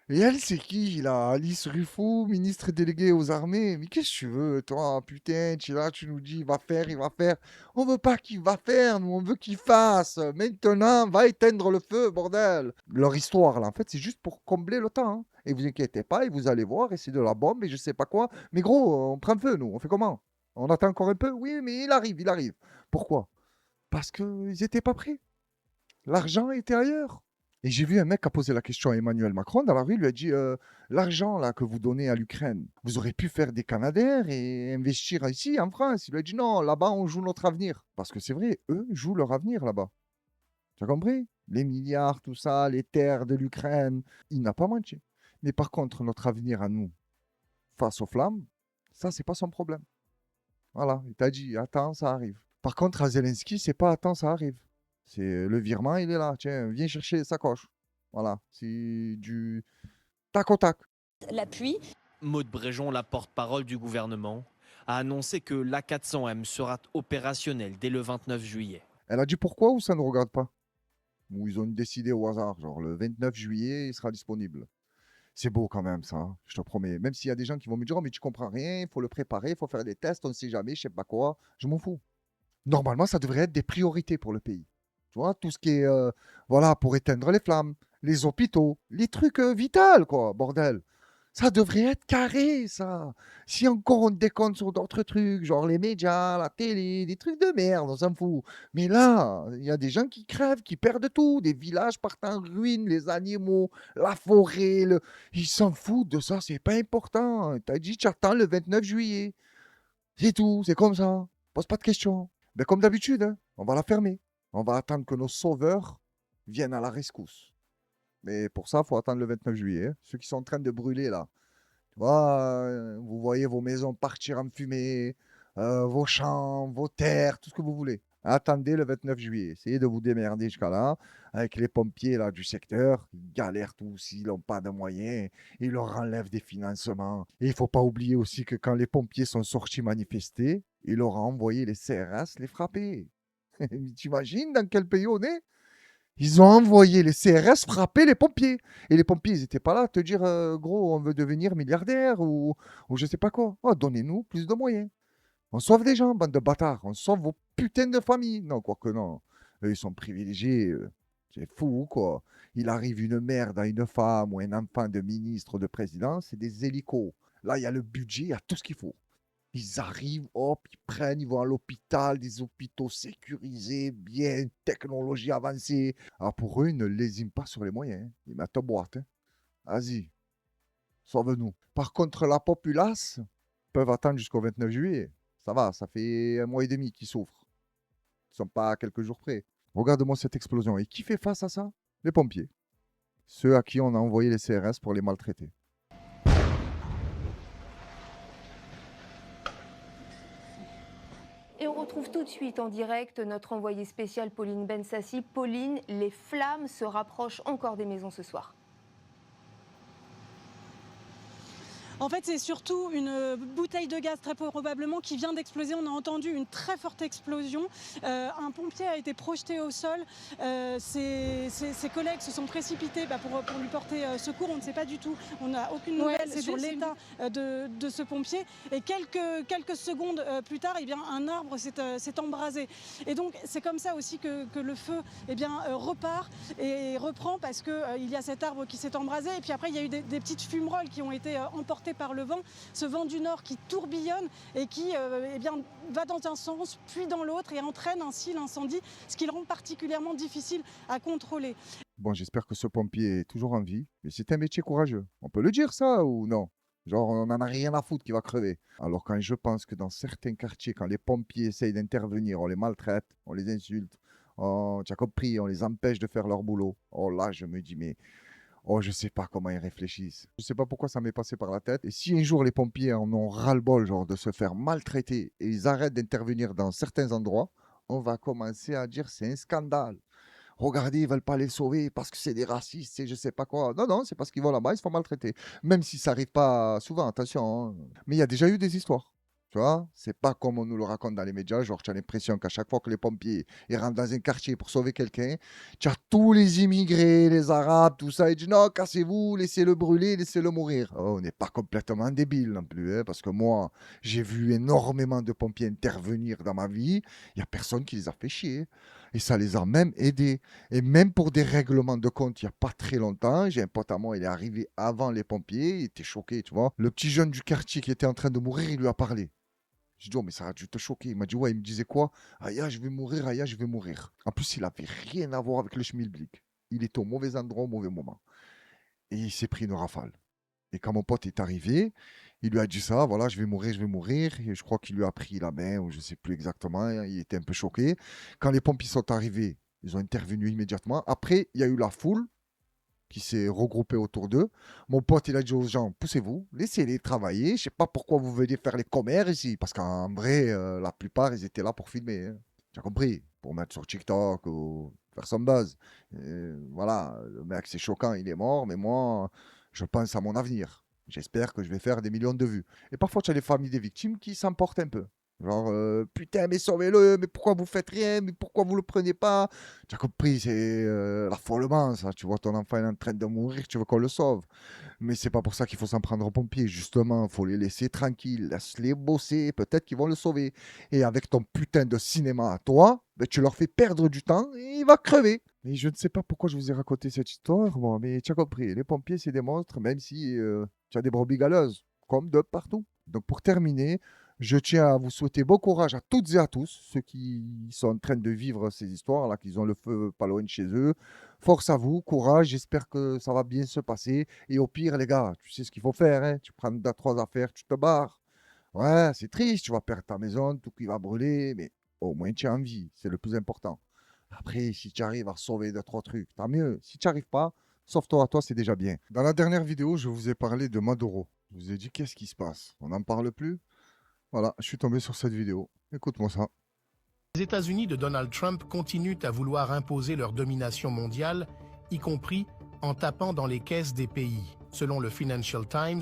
Et elle, c'est qui, là? Alice Ruffo, ministre déléguée aux armées. Mais qu'est-ce que tu veux, toi? Putain, tu es là, tu nous dis, il va faire, il va faire. On veut pas qu'il va faire, nous, on veut qu'il fasse. Maintenant, va éteindre le feu, bordel. Leur histoire, là, en fait, c'est juste pour combler le temps. Hein. Et vous inquiétez pas, et vous allez voir, et c'est de la bombe, et je sais pas quoi. Mais gros, on prend feu, nous. On fait comment? On attend encore un peu? Oui, mais il arrive, il arrive. Pourquoi? Parce qu'ils étaient pas prêts. L'argent était ailleurs. Et j'ai vu un mec qui a posé la question à Emmanuel Macron dans la rue, il lui a dit l'argent là que vous donnez à l'Ukraine, vous aurez pu faire des Canadair et investir ici en France. Il lui a dit non, là-bas on joue notre avenir. Parce que c'est vrai, eux jouent leur avenir là-bas. Tu as compris? Les milliards, tout ça, les terres de l'Ukraine, il n'a pas menti. Mais par contre, notre avenir à nous, face aux flammes, ça c'est pas son problème. Voilà, il t'a dit attends, ça arrive. Par contre, à Zelensky, c'est pas attends, ça arrive. C'est le virement, il est là. Tiens, viens chercher les sacoches. Voilà, c'est du tac au tac. L'appui. Maud Bréjon, la porte-parole du gouvernement, a annoncé que l'A400M sera opérationnel dès le 29 juillet. Elle a dit pourquoi ou ça ne regarde pas? Ou ils ont décidé au hasard, genre le 29 juillet, il sera disponible. C'est beau quand même ça, hein, je te promets. Même s'il y a des gens qui vont me dire, oh, mais tu comprends rien, il faut le préparer, il faut faire des tests, on ne sait jamais, je sais pas quoi. Je m'en fous. Normalement, ça devrait être des priorités pour le pays. Tu vois, tout ce qui est, voilà, pour éteindre les flammes, les hôpitaux, les trucs vitaux, quoi, bordel. Ça devrait être carré, ça. Si encore on déconne sur d'autres trucs, genre les médias, la télé, des trucs de merde, on s'en fout. Mais là, il y a des gens qui crèvent, qui perdent tout. Des villages partent en ruine, les animaux, la forêt. Ils s'en foutent de ça, c'est pas important. T'as dit, tu attends le 29 juillet. C'est tout, c'est comme ça. Pose pas de questions. Mais comme d'habitude, hein, on va la fermer. On va attendre que nos sauveurs viennent à la rescousse. Mais pour ça, il faut attendre le 29 juillet. Hein. Ceux qui sont en train de brûler, là. Tu vois, vous voyez vos maisons partir en fumée, vos champs, vos terres, tout ce que vous voulez. Attendez le 29 juillet. Essayez de vous démerder jusqu'à là. Avec les pompiers là, du secteur, ils galèrent tous, ils n'ont pas de moyens. Ils leur enlèvent des financements. Et il ne faut pas oublier aussi que quand les pompiers sont sortis manifester, ils leur ont envoyé les CRS les frapper. T'imagines dans quel pays on est? Ils ont envoyé les CRS frapper les pompiers. Et les pompiers, ils n'étaient pas là à te dire, gros, on veut devenir milliardaire ou je sais pas quoi. Oh, donnez-nous plus de moyens. On sauve des gens, bande de bâtards. On sauve vos putains de familles. Non, quoique non. Eux, ils sont privilégiés. C'est fou, quoi. Il arrive une mère dans une femme ou un enfant de ministre ou de président, c'est des hélicos. Là, il y a le budget, il y a tout ce qu'il faut. Ils arrivent, hop, ils prennent, ils vont à l'hôpital, des hôpitaux sécurisés, bien, technologie avancée. Alors pour eux, ils ne lésinent pas sur les moyens. Hein. Ils mettent en boîte. Hein. Vas-y, sauve-nous. Par contre, la populace peuvent attendre jusqu'au 29 juillet. Ça va, ça fait 1 mois et demi qu'ils souffrent. Ils ne sont pas à quelques jours près. Regarde-moi cette explosion. Et qui fait face à ça? Les pompiers. Ceux à qui on a envoyé les CRS pour les maltraiter. Et on retrouve tout de suite en direct notre envoyée spéciale Pauline Bensassi. Pauline, les flammes se rapprochent encore des maisons ce soir. En fait, c'est surtout une bouteille de gaz très probablement qui vient d'exploser. On a entendu une très forte explosion. Un pompier a été projeté au sol. Ses collègues se sont précipités pour lui porter secours. On ne sait pas du tout. On n'a aucune nouvelle sur l'état de ce pompier. Et quelques secondes plus tard, eh bien, un arbre s'est embrasé. Et donc, c'est comme ça aussi que le feu repart et reprend parce qu'il y a cet arbre qui s'est embrasé. Et puis après, il y a eu des petites fumerolles qui ont été emportées par le vent, ce vent du nord qui tourbillonne et qui va dans un sens puis dans l'autre et entraîne ainsi l'incendie, ce qui le rend particulièrement difficile à contrôler. Bon, j'espère que ce pompier est toujours en vie, mais c'est un métier courageux. On peut le dire ça ou non? Genre, on n'en a rien à foutre qu'il va crever. Alors quand je pense que dans certains quartiers, quand les pompiers essayent d'intervenir, on les maltraite, on les insulte, tu as compris, on les empêche de faire leur boulot. Oh là, je me dis, mais... Oh, je sais pas comment ils réfléchissent. Je sais pas pourquoi ça m'est passé par la tête. Et si un jour les pompiers en ont ras-le-bol, genre de se faire maltraiter et ils arrêtent d'intervenir dans certains endroits, on va commencer à dire c'est un scandale. Regardez, ils veulent pas les sauver parce que c'est des racistes et je sais pas quoi. Non, non, c'est parce qu'ils vont là-bas, ils se font maltraiter. Même si ça arrive pas souvent, attention, hein. Mais il y a déjà eu des histoires. Tu vois, c'est pas comme on nous le raconte dans les médias. Genre, tu as l'impression qu'à chaque fois que les pompiers ils rentrent dans un quartier pour sauver quelqu'un, tu as tous les immigrés, les Arabes, tout ça. Ils disent non, cassez-vous, laissez-le brûler, laissez-le mourir. Oh, on n'est pas complètement débile non plus, hein, parce que moi, j'ai vu énormément de pompiers intervenir dans ma vie. Il n'y a personne qui les a fait chier. Et ça les a même aidés. Et même pour des règlements de compte, il n'y a pas très longtemps, j'ai un pote à moi, il est arrivé avant les pompiers, il était choqué, tu vois. Le petit jeune du quartier qui était en train de mourir, il lui a parlé. J'ai dit, oh, mais ça a dû te choquer. Il m'a dit, ouais, il me disait quoi? Aya, je vais mourir, Aya, je vais mourir. En plus, il n'avait rien à voir avec le schmilblick. Il était au mauvais endroit, au mauvais moment. Et il s'est pris une rafale. Et quand mon pote est arrivé, il lui a dit ça, voilà, je vais mourir, je vais mourir. Et je crois qu'il lui a pris la main, ou je ne sais plus exactement. Il était un peu choqué. Quand les pompiers sont arrivés, ils ont intervenu immédiatement. Après, il y a eu la foule qui s'est regroupée autour d'eux. Mon pote, il a dit aux gens, poussez-vous, laissez-les travailler. Je ne sais pas pourquoi vous venez faire les commères ici. Parce qu'en vrai, la plupart, ils étaient là pour filmer. Hein. Tu as compris? Pour mettre sur TikTok ou faire son buzz. Voilà, le mec, c'est choquant, il est mort. Mais moi, je pense à mon avenir. J'espère que je vais faire des millions de vues. Et parfois, tu as les familles des victimes qui s'emportent un peu. Genre, putain, mais sauvez-le, mais pourquoi vous faites rien, mais pourquoi vous le prenez pas? Tu as compris, c'est l'affolement, ça. Tu vois ton enfant est en train de mourir, tu veux qu'on le sauve. Mais c'est pas pour ça qu'il faut s'en prendre aux pompiers, justement. Il faut les laisser tranquilles, laisse-les bosser, peut-être qu'ils vont le sauver. Et avec ton putain de cinéma à toi, ben, tu leur fais perdre du temps et il va crever. Mais je ne sais pas pourquoi je vous ai raconté cette histoire, bon, mais tu as compris, les pompiers, c'est des monstres, même si tu as des brebis galeuses, comme de partout. Donc pour terminer, je tiens à vous souhaiter bon courage à toutes et à tous, ceux qui sont en train de vivre ces histoires-là, qui ont le feu pas loin de chez eux. Force à vous, courage, j'espère que ça va bien se passer. Et au pire, les gars, tu sais ce qu'il faut faire, hein? Tu prends 2-3 affaires, tu te barres. Ouais, c'est triste, tu vas perdre ta maison, tout qui va brûler, mais au moins tu es en vie, c'est le plus important. Après, si tu arrives à sauver 2-3 trucs, tant mieux. Si tu n'y arrives pas, sauve-toi à toi, c'est déjà bien. Dans la dernière vidéo, je vous ai parlé de Maduro. Je vous ai dit qu'est-ce qui se passe. On n'en parle plus? Voilà, je suis tombé sur cette vidéo. Écoute-moi ça. Les États-Unis de Donald Trump continuent à vouloir imposer leur domination mondiale, y compris en tapant dans les caisses des pays. Selon le Financial Times,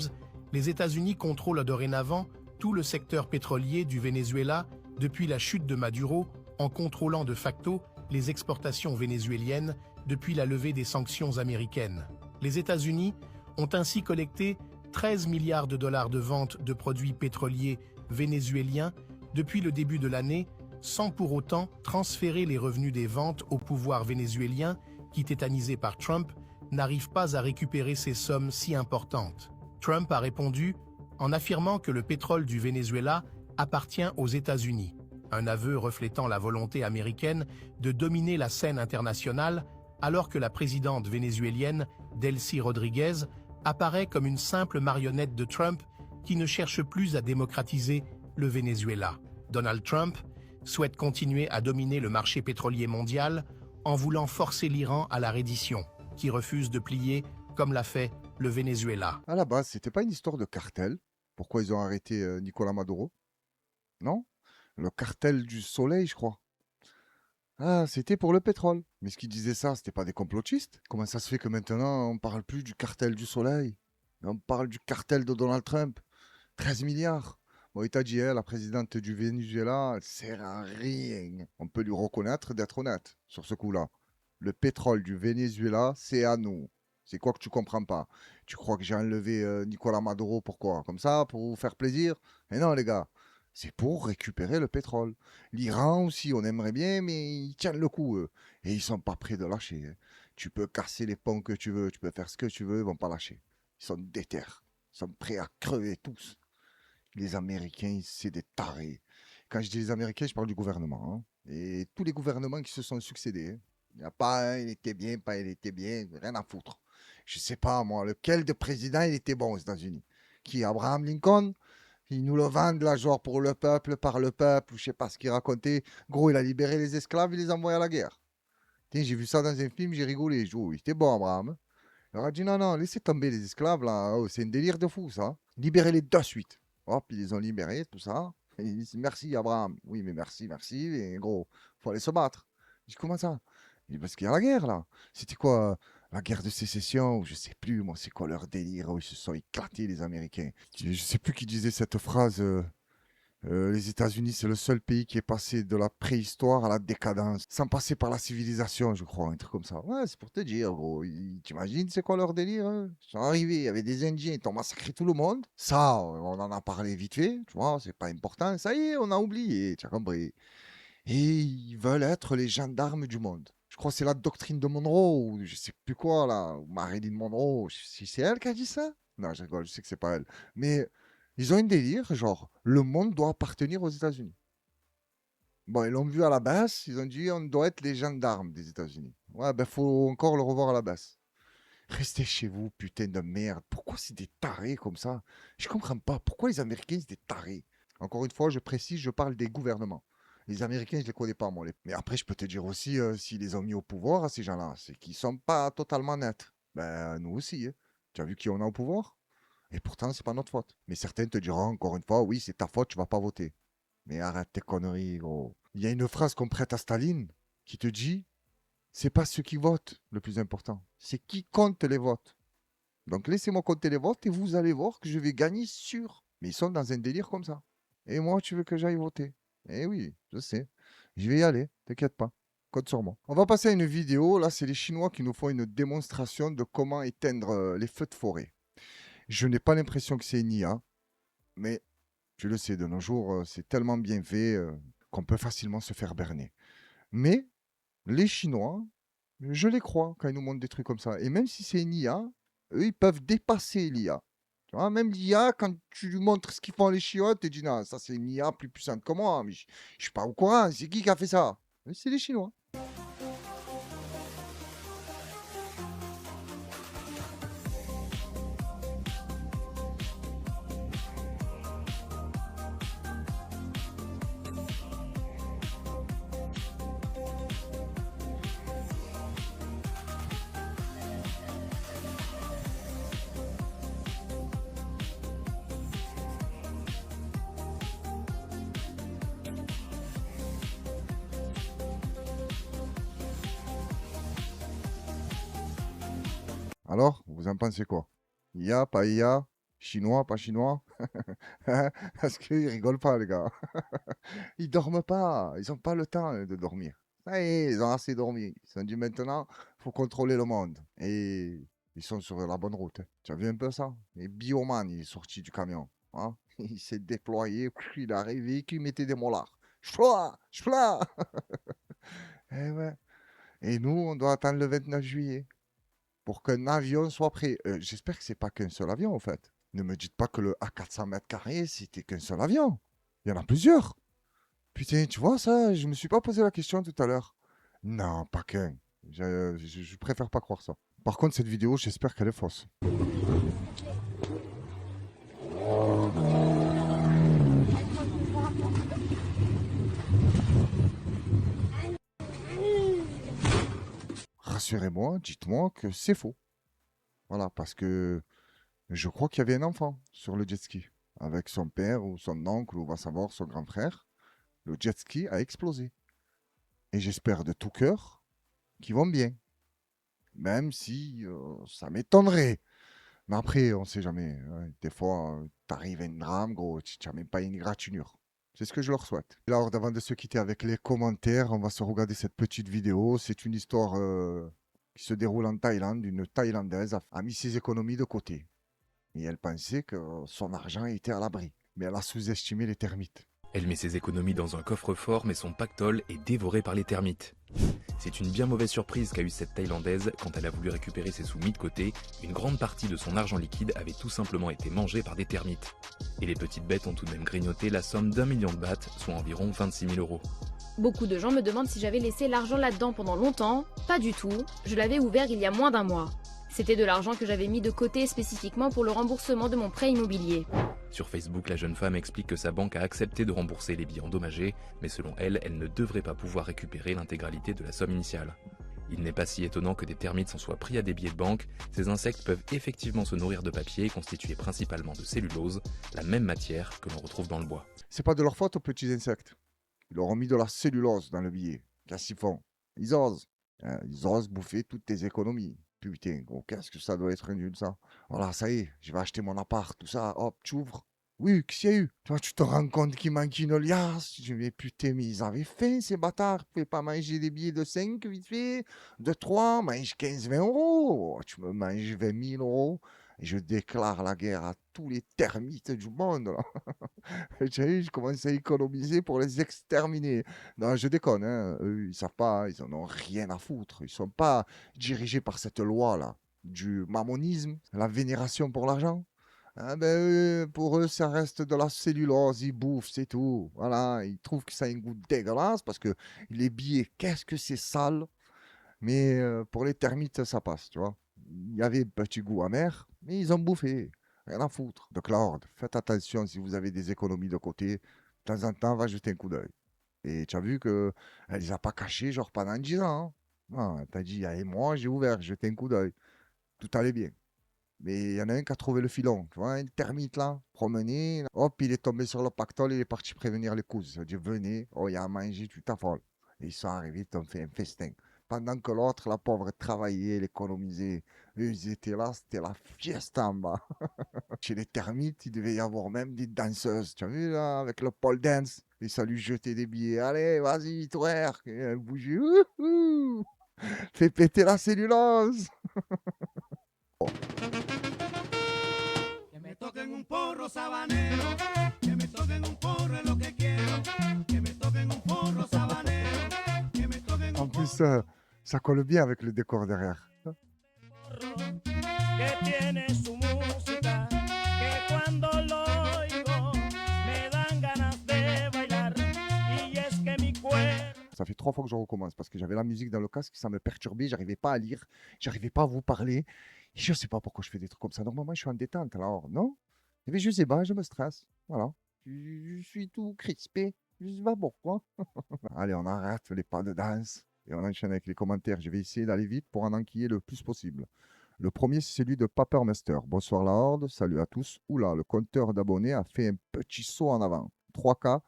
les États-Unis contrôlent dorénavant tout le secteur pétrolier du Venezuela depuis la chute de Maduro, en contrôlant de facto les exportations vénézuéliennes depuis la levée des sanctions américaines. Les États-Unis ont ainsi collecté 13 milliards de dollars de ventes de produits pétroliers vénézuéliens depuis le début de l'année, sans pour autant transférer les revenus des ventes au pouvoir vénézuélien qui, tétanisé par Trump, n'arrive pas à récupérer ces sommes si importantes. Trump a répondu en affirmant que le pétrole du Venezuela appartient aux États-Unis, un aveu reflétant la volonté américaine de dominer la scène internationale alors que la présidente vénézuélienne, Delcy Rodriguez, apparaît comme une simple marionnette de Trump qui ne cherche plus à démocratiser le Venezuela. Donald Trump souhaite continuer à dominer le marché pétrolier mondial en voulant forcer l'Iran à la reddition, qui refuse de plier comme l'a fait le Venezuela. À la base, c'était pas une histoire de cartel. Pourquoi ils ont arrêté Nicolas Maduro? Non? Le cartel du soleil, je crois. Ah, c'était pour le pétrole. Mais ce qui disait ça, c'était pas des complotistes? Comment ça se fait que maintenant, on parle plus du cartel du soleil? On parle du cartel de Donald Trump. 13 milliards. Bon, il t'a dit, la présidente du Venezuela, elle sert à rien. On peut lui reconnaître d'être honnête sur ce coup-là. Le pétrole du Venezuela, c'est à nous. C'est quoi que tu comprends pas? Tu crois que j'ai enlevé Nicolas Maduro, pourquoi? Comme ça, pour vous faire plaisir? Mais non, les gars, c'est pour récupérer le pétrole. L'Iran aussi, on aimerait bien, mais ils tiennent le coup, eux. Et ils sont pas prêts de lâcher, hein. Tu peux casser les ponts que tu veux, tu peux faire ce que tu veux, ils vont pas lâcher. Ils sont déter. Ils sont prêts à crever tous. Les Américains, c'est des tarés. Quand je dis les Américains, je parle du gouvernement, hein. Et tous les gouvernements qui se sont succédés, hein. Il n'y a pas un, il était bien, pas il était bien, rien à foutre. Je sais pas, moi, lequel de président il était bon aux États-Unis? Qui, Abraham Lincoln? Ils nous le vendent là, genre pour le peuple, par le peuple, ou je sais pas ce qu'il racontait. Gros, il a libéré les esclaves, il les a envoyés à la guerre. Tiens, j'ai vu ça dans un film, j'ai rigolé. Il était bon, Abraham, hein. Il leur a dit non, non, laissez tomber les esclaves là, oh, c'est un délire de fou ça. Libérez-les de suite. Hop, ils les ont libérés, tout ça. Et ils disent merci Abraham. Oui, mais merci, merci. Et gros, faut aller se battre. Je dis comment ça? Il dit parce qu'il y a la guerre là. C'était quoi? La guerre de sécession, ou je sais plus, moi, c'est quoi leur délire? Oh, ils se sont éclatés, les Américains. Je sais plus qui disait cette phrase. Les États-Unis, c'est le seul pays qui est passé de la préhistoire à la décadence, sans passer par la civilisation, je crois, un truc comme ça. Ouais, c'est pour te dire, gros. T'imagines, c'est quoi leur délire, hein? Ils sont arrivés, il y avait des Indiens, ils ont massacré tout le monde. Ça, on en a parlé vite fait, tu vois, c'est pas important. Ça y est, on a oublié, tu as compris. Et ils veulent être les gendarmes du monde. Je crois que c'est la doctrine de Monroe, ou je sais plus quoi, là, ou Marilyn Monroe. Si c'est elle qui a dit ça? Non, je rigole, je sais que c'est pas elle. Mais ils ont un délire, genre, le monde doit appartenir aux États-Unis. Bon, ils l'ont vu à la baisse, ils ont dit on doit être les gendarmes des États-Unis. Ouais, ben faut encore le revoir à la baisse. Restez chez vous, putain de merde. Pourquoi c'est des tarés comme ça? Je comprends pas. Pourquoi les Américains, c'est des tarés? Encore une fois, je précise, je parle des gouvernements. Les Américains, je les connais pas, moi. Mais après, je peux te dire aussi, s'ils les ont mis au pouvoir, ces gens-là, c'est qu'ils sont pas totalement nets. Ben, nous aussi, hein. Tu as vu qui on a au pouvoir? Et pourtant, c'est pas notre faute. Mais certains te diront encore une fois, oui, c'est ta faute, tu vas pas voter. Mais arrête tes conneries, gros. Il y a une phrase qu'on prête à Staline qui te dit, c'est pas ceux qui votent le plus important, c'est qui compte les votes. Donc laissez-moi compter les votes et vous allez voir que je vais gagner sûr. Mais ils sont dans un délire comme ça. Et moi, tu veux que j'aille voter? Eh oui, je sais. Je vais y aller, t'inquiète pas. Compte sur moi. On va passer à une vidéo. Là, c'est les Chinois qui nous font une démonstration de comment éteindre les feux de forêt. Je n'ai pas l'impression que c'est une IA, mais tu le sais, de nos jours, c'est tellement bien fait qu'on peut facilement se faire berner. Mais les Chinois, je les crois quand ils nous montrent des trucs comme ça. Et même si c'est une IA, eux, ils peuvent dépasser l'IA. Tu vois, même l'IA, quand tu lui montres ce qu'ils font les Chinois, tu te dis, non, ça c'est une IA plus puissante que moi, mais je ne suis pas au courant. C'est qui a fait ça? C'est les Chinois. Alors, vous en pensez quoi? IA, pas IA? Chinois, pas chinois? Parce qu'ils rigolent pas, les gars. Ils dorment pas. Ils n'ont pas le temps de dormir. Ça y est, ils ont assez dormi. Ils se sont dit maintenant, il faut contrôler le monde. Et ils sont sur la bonne route, hein. Tu as vu un peu ça? Et Bioman, il est sorti du camion, hein. Il s'est déployé, il est arrivé, il mettait des molars. Ch'pla, ch'pla. Eh ouais. Et nous, on doit attendre le 29 juillet pour qu'un avion soit prêt. J'espère que c'est pas qu'un seul avion, en fait. Ne me dites pas que le A400 mètres carrés, c'était qu'un seul avion. Il y en a plusieurs. Putain, tu vois ça, je me suis pas posé la question tout à l'heure. Non, pas qu'un. Je préfère pas croire ça. Par contre, cette vidéo, j'espère qu'elle est fausse. Rassurez-moi, dites-moi que c'est faux. Voilà, parce que je crois qu'il y avait un enfant sur le jet ski, avec son père ou son oncle ou va savoir son grand frère. Le jet ski a explosé. Et j'espère de tout cœur qu'ils vont bien. Même si ça m'étonnerait. Mais après, on ne sait jamais. Ouais. Des fois, t'arrives à une drame, gros, tu n'as même pas une égratignure. C'est ce que je leur souhaite. Et là, avant de se quitter avec les commentaires, on va se regarder cette petite vidéo. C'est une histoire qui se déroule en Thaïlande. Une Thaïlandaise a mis ses économies de côté. Et elle pensait que son argent était à l'abri. Mais elle a sous-estimé les termites. Elle met ses économies dans un coffre-fort, mais son pactole est dévoré par les termites. C'est une bien mauvaise surprise qu'a eue cette Thaïlandaise quand elle a voulu récupérer ses sous mis de côté. Une grande partie de son argent liquide avait tout simplement été mangée par des termites. Et les petites bêtes ont tout de même grignoté la somme d'1 million de bahts, soit environ 26 000 euros. Beaucoup de gens me demandent si j'avais laissé l'argent là-dedans pendant longtemps. Pas du tout, je l'avais ouvert il y a moins d'un mois. C'était de l'argent que j'avais mis de côté spécifiquement pour le remboursement de mon prêt immobilier. Sur Facebook, la jeune femme explique que sa banque a accepté de rembourser les billets endommagés, mais selon elle, elle ne devrait pas pouvoir récupérer l'intégralité de la somme initiale. Il n'est pas si étonnant que des termites s'en soient pris à des billets de banque. Ces insectes peuvent effectivement se nourrir de papier, constitué principalement de cellulose, la même matière que l'on retrouve dans le bois. C'est pas de leur faute aux petits insectes. Ils leur ont mis de la cellulose dans le billet. Qu'est-ce qu'ils font? Ils osent. Ils osent bouffer toutes tes économies. Putain, gros, qu'est-ce que ça doit être nul, ça. Voilà, ça y est, je vais acheter mon appart, tout ça. Hop, tu ouvres. Oui, qu'est-ce qu'il y a eu? Toi, tu te rends compte qu'il manque une liasse. Je me dis, putain, mais ils avaient faim, ces bâtards. Ils ne pouvaient pas manger des billets de 5, vite fait. De 3, mange 15-20 euros. Tu me manges 20 000 euros. Et je déclare la guerre à tous les termites du monde. Là. Je commence à économiser pour les exterminer. Non, je déconne. Hein. Eux, ils ne savent pas. Ils n'en ont rien à foutre. Ils ne sont pas dirigés par cette loi-là. Du mammonisme, la vénération pour l'argent. Ah ben, pour eux, ça reste de la cellulose, ils bouffent, c'est tout. Voilà, ils trouvent que ça a un goût dégueulasse parce que les billets, qu'est-ce que c'est sale. Mais pour les termites, ça passe, tu vois. Il y avait un petit goût amer, mais ils ont bouffé. Rien à foutre. Donc, Lord, faites attention si vous avez des économies de côté. De temps en temps, va jeter un coup d'œil. Et tu as vu qu'elle ne les a pas cachés, genre pendant 10 ans. Hein. Non, elle t'a dit, et moi, j'ai ouvert, j'ai jeté un coup d'œil. Tout allait bien. Mais il y en a un qui a trouvé le filon. Tu vois, un termite là, promené. Hop, il est tombé sur le pactole, il est parti prévenir les cousins. Il a dit, venez, oh, il y a à manger, tu t'affoles. Et ils sont arrivés, ils ont fait un festin. Pendant que l'autre, la pauvre, travaillait, elle économisait. Eux, ils étaient là, c'était la fiesta en bas. Chez les termites, il devait y avoir même des danseuses. Tu as vu là, avec le pole dance. Et ça lui jetait des billets. Allez, vas-y, twerk. Et elle bougeait. Fais péter la cellulose. Que me toquen un porro sabanero, que me toquen un porro es lo que quiero, que me toquen un porro sabanero, que me toquen En un plus, ça colle bien avec le décor derrière. Que tiene su música, que cuando lo oigo me dan ganas de bailar. Y es que mi cuerpo. Ça fait 3 fois que je recommence parce que j'avais la musique dans le casque, ça me perturbait, j'arrivais pas à lire, j'arrivais pas à vous parler. Et je sais pas pourquoi je fais des trucs comme ça. Normalement, je suis en détente. Alors, non. Mais je sais pas, je me stresse. Voilà. Je suis tout crispé. Je sais pas pourquoi. Allez, on arrête les pas de danse et on enchaîne avec les commentaires. Je vais essayer d'aller vite pour en enquiller le plus possible. Le premier, c'est celui de Papermaster. Bonsoir la Horde, salut à tous. Oula, le compteur d'abonnés a fait un petit saut en avant. 3K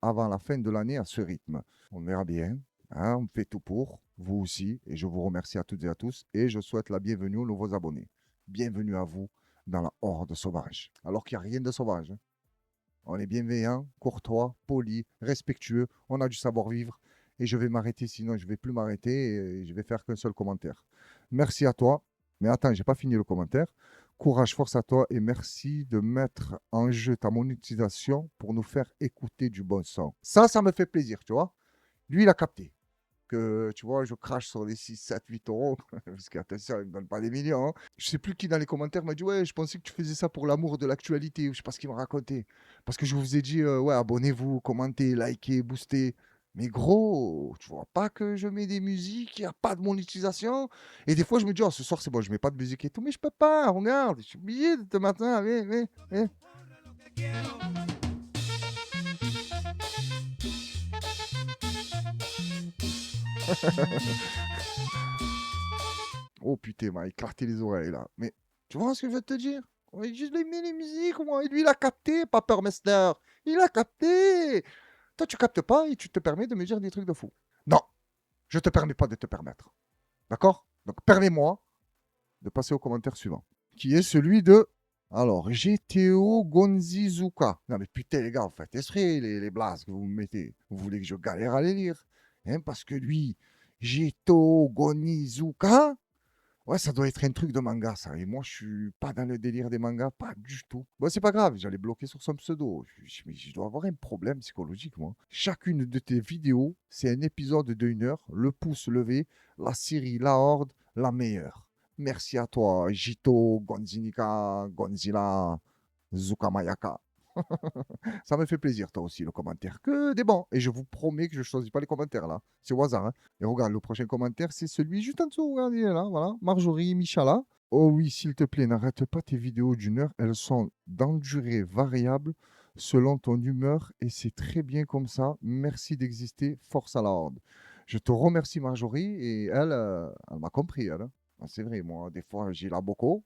avant la fin de l'année à ce rythme. On verra bien. Hein, on fait tout pour, vous aussi, et je vous remercie à toutes et à tous, et je souhaite la bienvenue aux nouveaux abonnés. Bienvenue à vous dans la horde sauvage. Alors qu'il n'y a rien de sauvage. Hein. On est bienveillant, courtois, poli, respectueux, on a du savoir-vivre, et je vais m'arrêter, sinon je ne vais plus m'arrêter, et je vais faire qu'un seul commentaire. Merci à toi, mais attends, j'ai pas fini le commentaire. Courage, force à toi, et merci de mettre en jeu ta monétisation pour nous faire écouter du bon son. Ça me fait plaisir, tu vois. Lui, il a capté. Que, tu vois, je crache sur les 6, 7, 8 euros. Parce qu'attention, il ne me donne pas des millions. Hein. Je ne sais plus qui dans les commentaires m'a dit, ouais, je pensais que tu faisais ça pour l'amour de l'actualité. Je ne sais pas ce qu'il m'a raconté. Parce que je vous ai dit, ouais, abonnez-vous, commentez, likez, boostez. Mais gros, tu vois pas que je mets des musiques, il n'y a pas de monétisation. Et des fois, je me dis, oh, ce soir, c'est bon, je mets pas de musique et tout. Mais je peux pas, regarde, je suis obligé de matin. Viens. Oh putain, il m'a éclaté les oreilles là. Mais tu vois ce que je veux te dire? Je lui ai mis les musiques, moi. Et lui, il a capté, Papermaster. Il a capté. Toi, tu captes pas et tu te permets de me dire des trucs de fou. Non, je te permets pas de te permettre. D'accord? Donc, permets-moi de passer au commentaire suivant, qui est celui de... Alors, GTO Gonzizuka. Non, mais putain, les gars, faites exprès, les blagues que vous me mettez. Vous voulez que je galère à les lire. Hein, parce que lui, GTO Gonzizuka, ouais, ça doit être un truc de manga, ça. Et moi, je suis pas dans le délire des mangas, pas du tout. Bon, c'est pas grave, j'allais bloquer sur son pseudo. Mais je dois avoir un problème psychologique, moi. Chacune de tes vidéos, c'est un épisode de 1 heure, le pouce levé, la série La Horde, la meilleure. Merci à toi, Jito, Gonzinika, Gonzilla, Zukamayaka. Ça me fait plaisir, toi aussi, le commentaire. Que des bons. Et je vous promets que je ne choisis pas les commentaires, là. C'est au hasard. Hein. Et regarde, le prochain commentaire, c'est celui juste en dessous. Regarde, il est là. Voilà. Marjorie Michala. Oh oui, s'il te plaît, n'arrête pas tes vidéos d'1 heure. Elles sont dans durée variable selon ton humeur. Et c'est très bien comme ça. Merci d'exister. Force à la horde. Je te remercie, Marjorie. Et elle m'a compris, elle. Hein. C'est vrai, moi, des fois, j'ai la boco.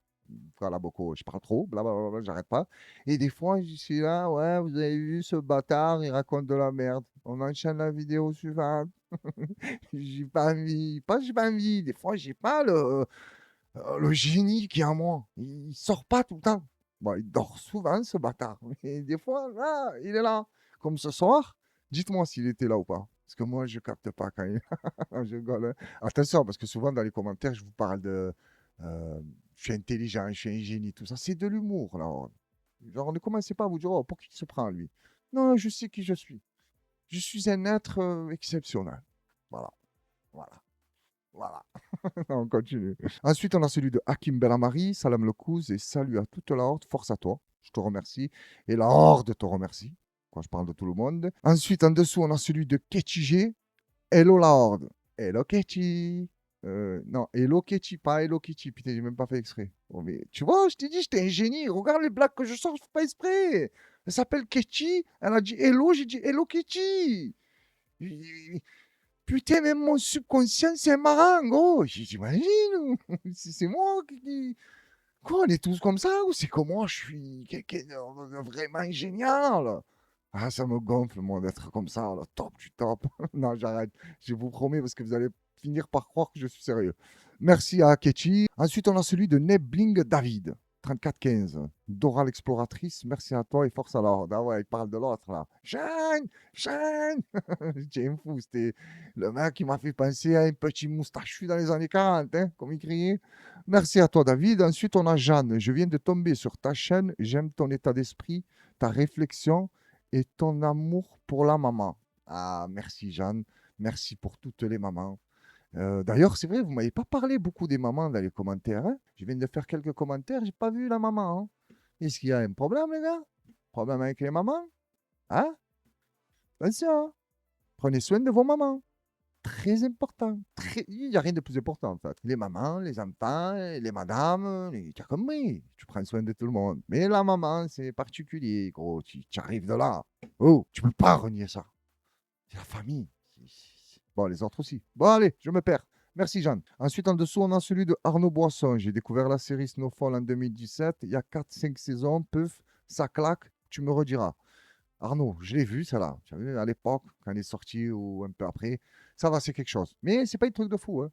Frère Labocco, je parle trop, blablabla, j'arrête pas. Et des fois, je suis là, ouais, vous avez vu ce bâtard, il raconte de la merde. On enchaîne la vidéo suivante. J'ai pas envie, pas j'ai pas envie. Des fois, j'ai pas le génie qui est en moi. Il sort pas tout le temps. Bon, il dort souvent, ce bâtard. Mais des fois, là, il est là. Comme ce soir, dites-moi s'il était là ou pas. Parce que moi, je capte pas quand il... je rigole. Hein. Attention, parce que souvent, dans les commentaires, je vous parle de... je suis intelligent, je suis un génie, tout ça. C'est de l'humour, là. Genre, ne commencez pas à vous dire, oh, pour qui il se prend, lui? Non, je sais qui je suis. Je suis un être exceptionnel. Voilà. Voilà. Voilà. On continue. Ensuite, on a celui de Hakim Bellamari, Salam Lekouz, et salut à toute la horde, force à toi. Je te remercie. Et la horde te remercie. Quand je parle de tout le monde. Ensuite, en dessous, on a celui de Ketchi. Hello la horde. Hello Ketchi. Non, Hello Ketchi, pas Hello Kitty. Putain, j'ai même pas fait exprès. Oh, mais tu vois, je t'ai dit, j'étais un génie. Regarde les blagues que je sors, je fais pas exprès. Elle s'appelle Ketchi. Elle a dit Hello, j'ai dit Hello Ketchi. Putain, même mon subconscient, c'est marrant, gros. J'imagine. C'est moi qui. Quoi, on est tous comme ça ou c'est que moi, je suis quelqu'un de vraiment génial? Ah, ça me gonfle, moi, d'être comme ça, le top du top. Non, j'arrête. Je vous promets, parce que vous allez finir par croire que je suis sérieux. Merci à Ketchi. Ensuite, on a celui de Nebling David, 3415. Dora l'exploratrice, merci à toi et force à l'ordre. Ah ouais, il parle de l'autre, là. Shane! Shane! J'étais un fou, c'était le mec qui m'a fait penser à un petit moustachu dans les années 40, hein, comme il criait. Merci à toi, David. Ensuite, on a Jeanne. Je viens de tomber sur ta chaîne. J'aime ton état d'esprit, ta réflexion et ton amour pour la maman. Ah, merci Jeanne, merci pour toutes les mamans. D'ailleurs, c'est vrai, vous ne m'avez pas parlé beaucoup des mamans dans les commentaires. Hein. Je viens de faire quelques commentaires, j'ai pas vu la maman. Hein. Est-ce qu'il y a un problème, les gars? Problème avec les mamans? Hein? Attention, hein. Prenez soin de vos mamans. Très important. Il n'y a rien de plus important, en fait. Les mamans, les enfants, les madames, tu as compris. Tu prends soin de tout le monde. Mais la maman, c'est particulier, gros. Tu arrives de là. Oh, tu peux pas renier ça. C'est la famille. Bon, les autres aussi. Bon, allez, je me perds. Merci, Jeanne. Ensuite, en dessous, on a celui de Arnaud Boisson. J'ai découvert la série Snowfall en 2017. Il y a 4-5 saisons. Peuf, ça claque. Tu me rediras. Arnaud, je l'ai vu, ça là. Tu as vu, à l'époque, quand elle est sortie ou un peu après. Ça va, c'est quelque chose. Mais c'est pas un truc de fou. Hein.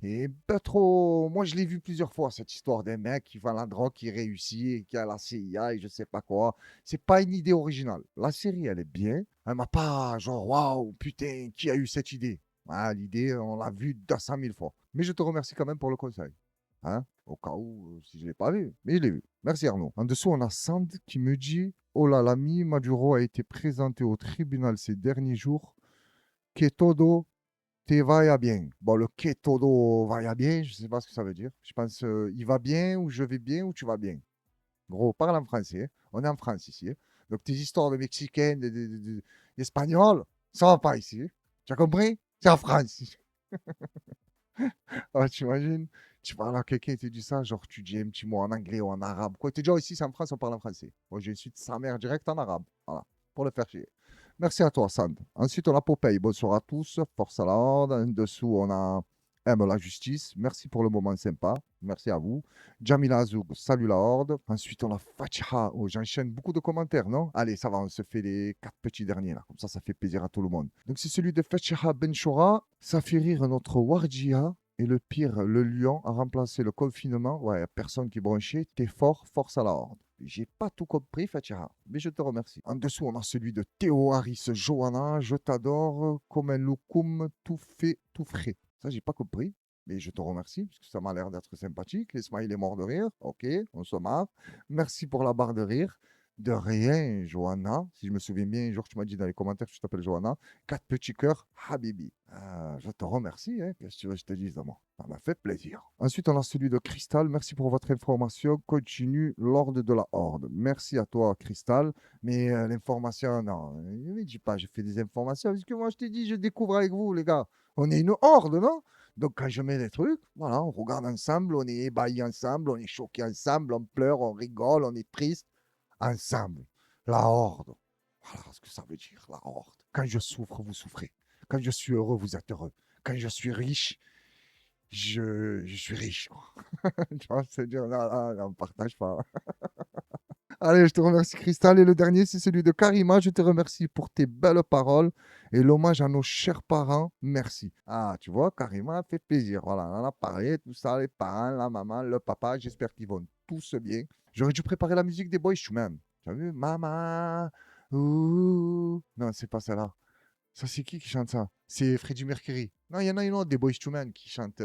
Et pas trop. Moi, je l'ai vu plusieurs fois, cette histoire d'un mec qui vend la drogue, qui réussit, et qui a la CIA et je sais pas quoi. C'est pas une idée originale. La série, elle est bien. Elle m'a pas, genre, waouh, putain, qui a eu cette idée? Ah, l'idée, on l'a vue 200 000 fois. Mais je te remercie quand même pour le conseil. Hein? Au cas où, si je ne l'ai pas vu. Mais je l'ai vu. Merci Arnaud. En dessous, on a Sand qui me dit oh là, l'ami Maduro a été présenté au tribunal ces derniers jours. Que todo te vaya bien. Bon, le que todo vaya bien, je ne sais pas ce que ça veut dire. Je pense il va bien, ou je vais bien, ou tu vas bien. Gros, parle en français. Hein. On est en France ici. Hein. Donc, tes histoires de Mexicains, d'Espagnols, ça ne va pas ici. Hein. Tu as compris? C'est en France. Ah, tu imagines? Tu parles à quelqu'un et tu dis ça, genre tu dis un petit mot en anglais ou en arabe. Quoi, tu dis, oh, ici c'est en France, on parle en français. Moi, j'ai une suite sa mère direct en arabe. Voilà, pour le faire chier. Merci à toi, Sand. Ensuite, on a Popeye. Bonsoir à tous. Force à la horde. En dessous, on a aime la justice. Merci pour le moment sympa. Merci à vous. Jamila Azoug, salut la horde. Ensuite, on a Fatiha. Oh, j'enchaîne beaucoup de commentaires, non? Allez, ça va, on se fait les 4 petits derniers là. Comme ça fait plaisir à tout le monde. Donc, c'est celui de Fatiha Benchoura. Ça fait rire notre Warjia. Et le pire, le lion a remplacé le confinement. Ouais, personne qui bronchait. T'es fort, force à la horde. J'ai pas tout compris, Fatiha, mais je te remercie. En dessous, on a celui de Théo Harris Johanna. Je t'adore comme un loukoum tout fait, tout frais. Ça, j'ai pas compris. Mais je te remercie, parce que ça m'a l'air d'être sympathique. Les smileys morts de rire. Ok, on se marre. Merci pour la barre de rire. De rien, Johanna. Si je me souviens bien, un jour, tu m'as dit dans les commentaires que tu t'appelles Johanna. 4 petits cœurs, Habibi. Je te remercie. Hein. Qu'est-ce que tu veux que je te dise, moi? Ça m'a fait plaisir. Ensuite, on a celui de Cristal. Merci pour votre information. Continue l'ordre de la horde. Merci à toi, Cristal. Mais l'information, non. Ne me dis pas, je fais des informations. Parce que moi, je t'ai dit, je découvre avec vous, les gars. On est une horde, non? Donc, quand je mets des trucs, voilà, on regarde ensemble, on est ébahis ensemble, on est choqués ensemble, on pleure, on rigole, on est triste. Ensemble, la horde. Voilà ce que ça veut dire, la horde. Quand je souffre, vous souffrez. Quand je suis heureux, vous êtes heureux. Quand je suis riche, je suis riche. Tu vois, c'est dire, là, on ne partage pas. Allez, je te remercie, Cristal. Et le dernier, c'est celui de Karima. Je te remercie pour tes belles paroles et l'hommage à nos chers parents. Merci. Ah, tu vois, Karima fait plaisir. Voilà, on en a parlé, tout ça, les parents, la maman, le papa. J'espère qu'ils vont tous bien. J'aurais dû préparer la musique des Boyz II Men. Tu as vu? Maman. Ouh. Non, c'est pas celle-là. Ça, c'est qui chante ça? C'est Freddie Mercury. Non, il y en a une autre des Boyz II Men qui chante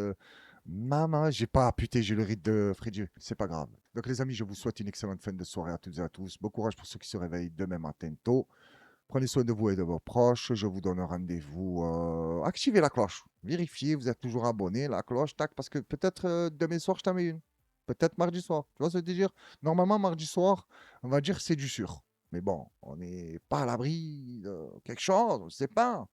Maman. J'ai pas, putain, j'ai le rythme de Freddie. C'est pas grave. Donc, les amis, je vous souhaite une excellente fin de soirée à toutes et à tous. Bon courage pour ceux qui se réveillent demain matin tôt. Prenez soin de vous et de vos proches. Je vous donne un rendez-vous. Activez la cloche. Vérifiez, vous êtes toujours abonné. La cloche, tac, parce que peut-être demain soir, je t'en mets une. Peut-être mardi soir. Tu vois ce que je veux dire? Normalement, mardi soir, on va dire c'est du sûr. Mais bon, on n'est pas à l'abri de quelque chose, on ne sait pas.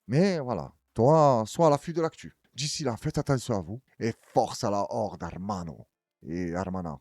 Mais voilà, toi, sois à l'affût de l'actu. D'ici là, faites attention à vous et force à la horde, hermano et hermana.